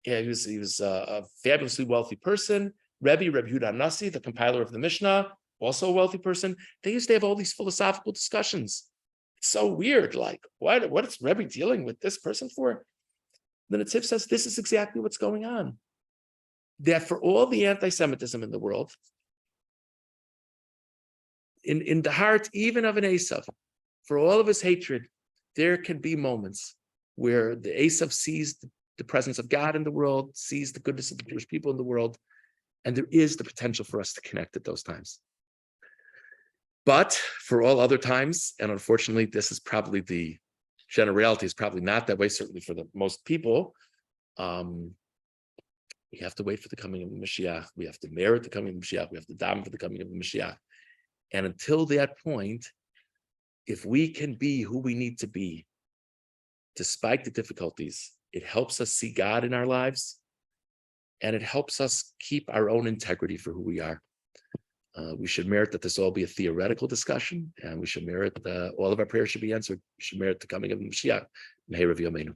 Yeah, he was a fabulously wealthy person. Rebbe Yehuda Nasi, the compiler of the Mishnah, also a wealthy person. They used to have all these philosophical discussions. It's so weird. Like, what is Rebbe dealing with this person for? Then the Tziv says this is exactly what's going on. That for all the anti-Semitism in the world, in the heart even of an Esav, for all of his hatred, there can be moments where the Esav sees the presence of God in the world, sees the goodness of the Jewish people in the world, and there is the potential for us to connect at those times. But for all other times, and unfortunately, this is probably the generality is probably not that way, certainly for the most people, we have to wait for the coming of the Mashiach. We have to merit the coming of the Mashiach. We have to daven for the coming of the Mashiach. And until that point, if we can be who we need to be, despite the difficulties, it helps us see God in our lives, and it helps us keep our own integrity for who we are. We should merit that this all be a theoretical discussion, and we should merit all of our prayers should be answered. We should merit the coming of the Mashiach. Meher of Yomeinu.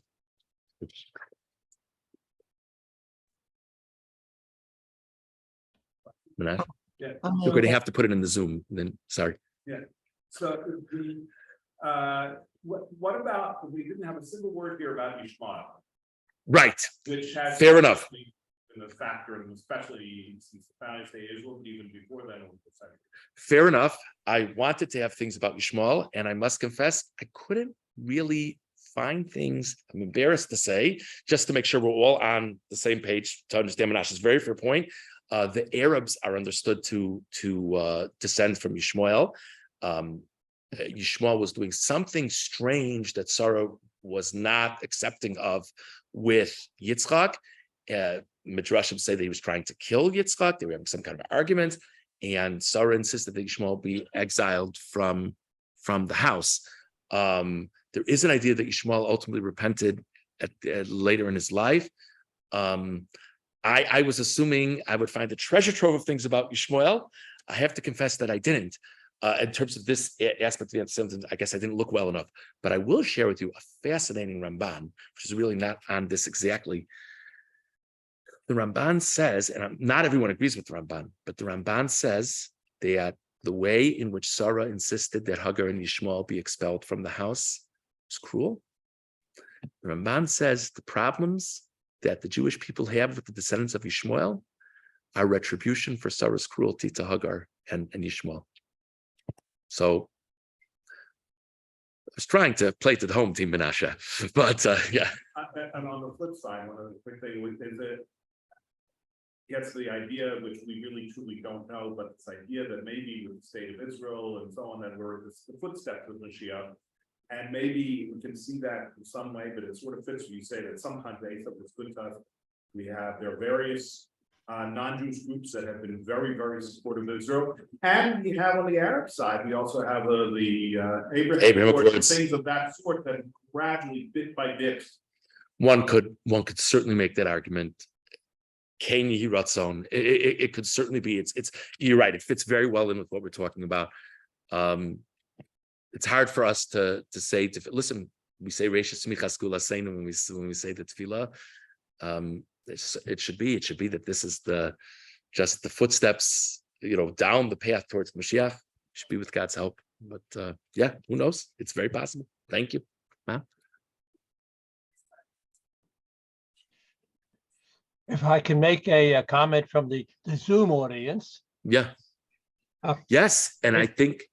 Yeah. We're going to have to put it in the Zoom. Then, sorry. Yeah. So what about we didn't have a single word here about Yishmael, Right. which has Fair enough. In the factor, and especially since the founding state of Israel, but even before then. Fair enough. I wanted to have things about Yishmael, and I must confess, I couldn't really find things, I'm embarrassed to say, just to make sure we're all on the same page to understand Menashe's very fair point. The Arabs are understood to descend from Yishmael. Yishmael was doing something strange that Sarah was not accepting of with Yitzchak. Midrashim say that he was trying to kill Yitzchak. They were having some kind of argument, and Sarah insisted that Yishmael be exiled from the house. There is an idea that Yishmael ultimately repented later in his life. I was assuming I would find a treasure trove of things about Yishmael. I have to confess that I didn't. In terms of this aspect of the anti-Semitism, I guess I didn't look well enough. But I will share with you a fascinating Ramban, which is really not on this exactly. The Ramban says, and not everyone agrees with the Ramban, but the Ramban says that the way in which Sarah insisted that Hagar and Yishmael be expelled from the house was cruel. The Ramban says the problems that the Jewish people have with the descendants of Yishmael are retribution for Sarah's cruelty to Hagar and Yishmael. So I was trying to play to the home team, Menashe, but yeah. And on the flip side, one of the quick things is that gets the idea, which we really truly don't know, but this idea that maybe with the state of Israel and so on, that we're the footsteps of Mashiach, and maybe we can see that in some way, but it sort of fits when you say that sometimes ASAP is good to us. There are various non-Jewish groups that have been very, very supportive of Israel, and we have on the Arab side, we also have the Abraham Accords, things of that sort that gradually, bit by bit. One could certainly make that argument. Kain Yehi Ratzon. It could certainly be. It's. You're right. It fits very well in with what we're talking about. It's hard for us to say. Listen, we say Reisha Smichas Kula Seinu when we say the Tefilah. It should be that this is just the footsteps, down the path towards Mashiach. Should be with God's help. But yeah, who knows? It's very possible. Thank you. If I can make a comment from the Zoom audience. Yeah. Yes, and I think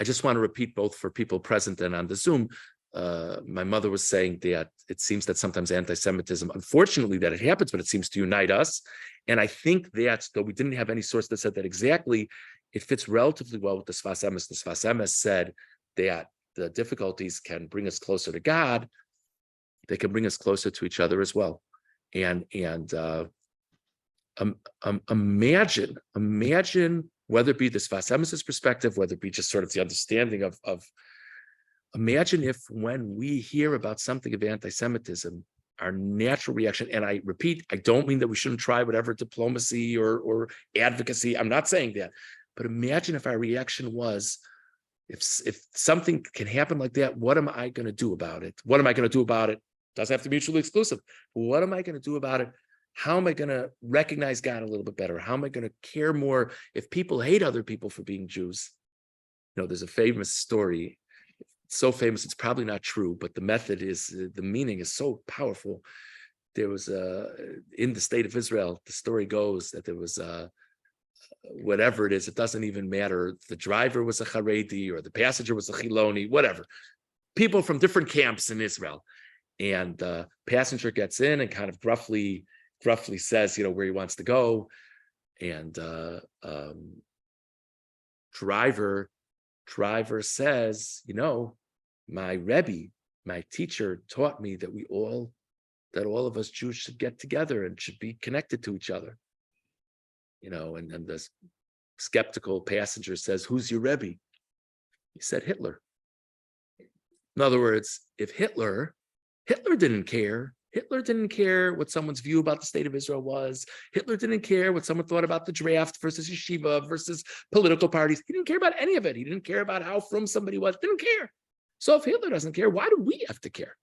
I just want to repeat both for people present and on the Zoom. My mother was saying that it seems that sometimes anti-Semitism, unfortunately that it happens, but it seems to unite us. And I think that, though we didn't have any source that said that exactly, it fits relatively well with the Sfas Emes. The Sfas Emes said that the difficulties can bring us closer to God. They can bring us closer to each other as well. And imagine whether it be the Sfas Emes' perspective, whether it be just sort of the understanding of imagine if when we hear about something of anti-Semitism, our natural reaction, and I repeat, I don't mean that we shouldn't try whatever diplomacy or advocacy, I'm not saying that, but imagine if our reaction was, if something can happen like that, what am I going to do about it? What am I going to do about it? Doesn't have to be mutually exclusive. What am I going to do about it? How am I going to recognize God a little bit better? How am I going to care more if people hate other people for being Jews? There's a famous story. It's so famous, it's probably not true, but the method is, the meaning is so powerful. There was in the state of Israel, the story goes that there was whatever it is, it doesn't even matter. The driver was a Haredi or the passenger was a Chiloni, whatever. People from different camps in Israel. And the passenger gets in and kind of gruffly says, where he wants to go. And driver says, my Rebbe, my teacher taught me that all of us Jews should get together and should be connected to each other. And then the skeptical passenger says, who's your Rebbe? He said, Hitler. In other words, if Hitler didn't care. Hitler didn't care what someone's view about the state of Israel was. Hitler didn't care what someone thought about the draft versus yeshiva versus political parties. He didn't care about any of it. He didn't care about how frum somebody was. Didn't care. So if Hitler doesn't care, why do we have to care?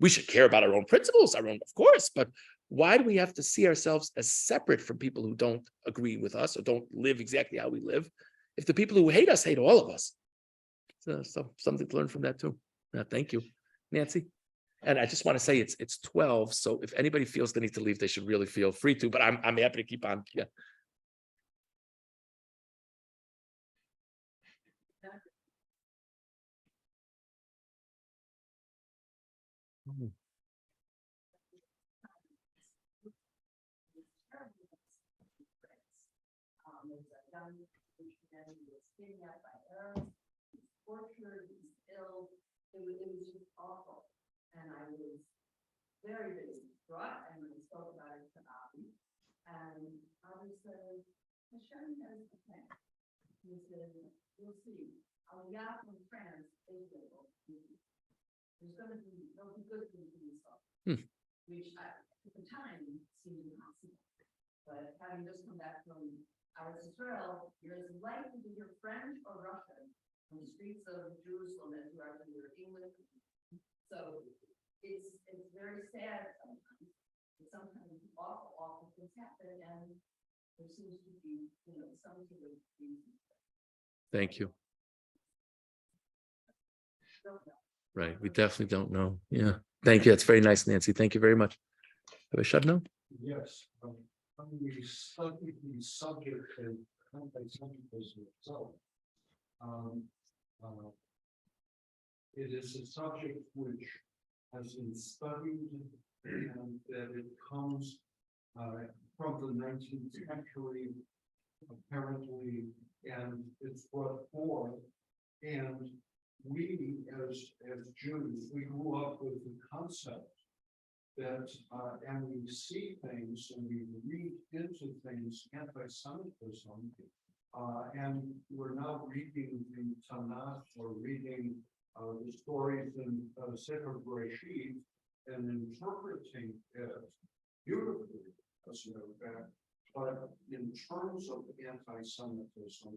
We should care about our own principles, of course, but why do we have to see ourselves as separate from people who don't agree with us or don't live exactly how we live? If the people who hate us hate all of us. So something to learn from that too. Thank you, Nancy. And I just want to say it's 12. So if anybody feels they need to leave, they should really feel free to. But I'm happy to keep on. Yeah. young Jewish man who was kidnapped by Arabs, he was tortured, he was killed. It was just awful. And I was very, very distraught, and I spoke about it to Avi. And Avi said, Hashem has a plan. He said, we'll see. Aliyah from France, Israel. There's going to be, there'll be good things in this, which at the time seemed impossible. But having just come back from Israel, you're as likely to hear French or Russian on the streets of Jerusalem as you are to hear English. So it's very sad sometimes. Sometimes awful things happen, and there seems to be, some sort of reason. Thank you. Right, we definitely don't know. Yeah, thank you. That's very nice, Nancy. Thank you very much. Have a shut now? Yes, we studied the subject of antisemitism itself. It is a subject which has been studied, and that it comes from the 19th century, apparently, and it's brought forth. And we, as Jews, we grew up with the concept that, and we see things and we read into things, anti-Semitism, and we're now reading the Tanakh or reading the stories in Sefer Bereshit and interpreting it beautifully, as a matter of fact. But in terms of anti-Semitism,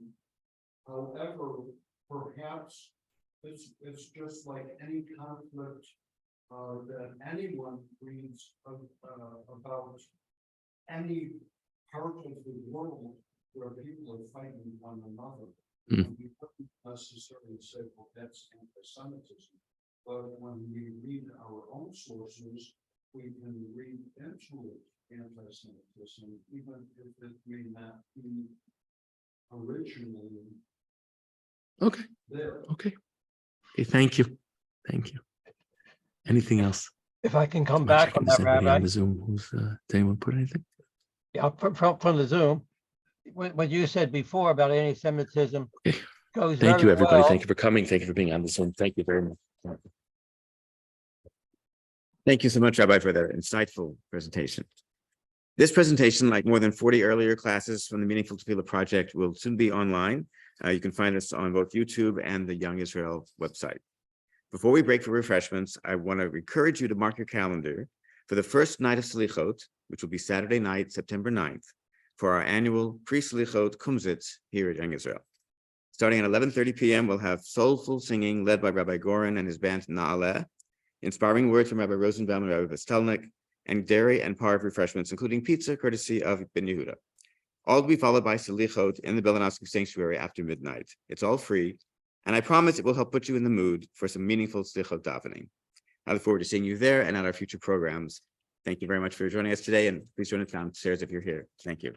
however, perhaps it's just like any conflict that anyone reads about any part of the world where people are fighting one another. And we wouldn't necessarily say, well, that's anti-Semitism. But when we read our own sources, we can read into it anti-Semitism, even if it may not be originally Okay. there. Okay, thank you. Thank you. Anything else? If I can come Am I back checking, on does that, anybody on Rabbi. the Zoom did anyone put anything? Yeah, from the Zoom, what you said before about anti-Semitism Okay. goes Thank very you, everybody. well. Thank you for coming. Thank you for being on the Zoom. Thank you very much. Thank you so much, Rabbi, for that insightful presentation. This presentation, like more than 40 earlier classes from the Meaningful Tefilah Project, will soon be online. You can find us on both YouTube and the Young Israel website. Before we break for refreshments, I want to encourage you to mark your calendar for the first night of Selichot, which will be Saturday night, September 9th, for our annual pre-Selichot Kumzitz here at Young Israel. Starting at 11:30 p.m., we'll have soulful singing led by Rabbi Goren and his band Na'aleh, inspiring words from Rabbi Rosenbaum and Rabbi Vestelnik, and dairy and parve refreshments, including pizza, courtesy of Ben Yehuda. All will be followed by Selichot in the Belanaski Sanctuary after midnight. It's all free, and I promise it will help put you in the mood for some meaningful Selichot davening. I look forward to seeing you there and at our future programs. Thank you very much for joining us today, and please join us downstairs if you're here. Thank you.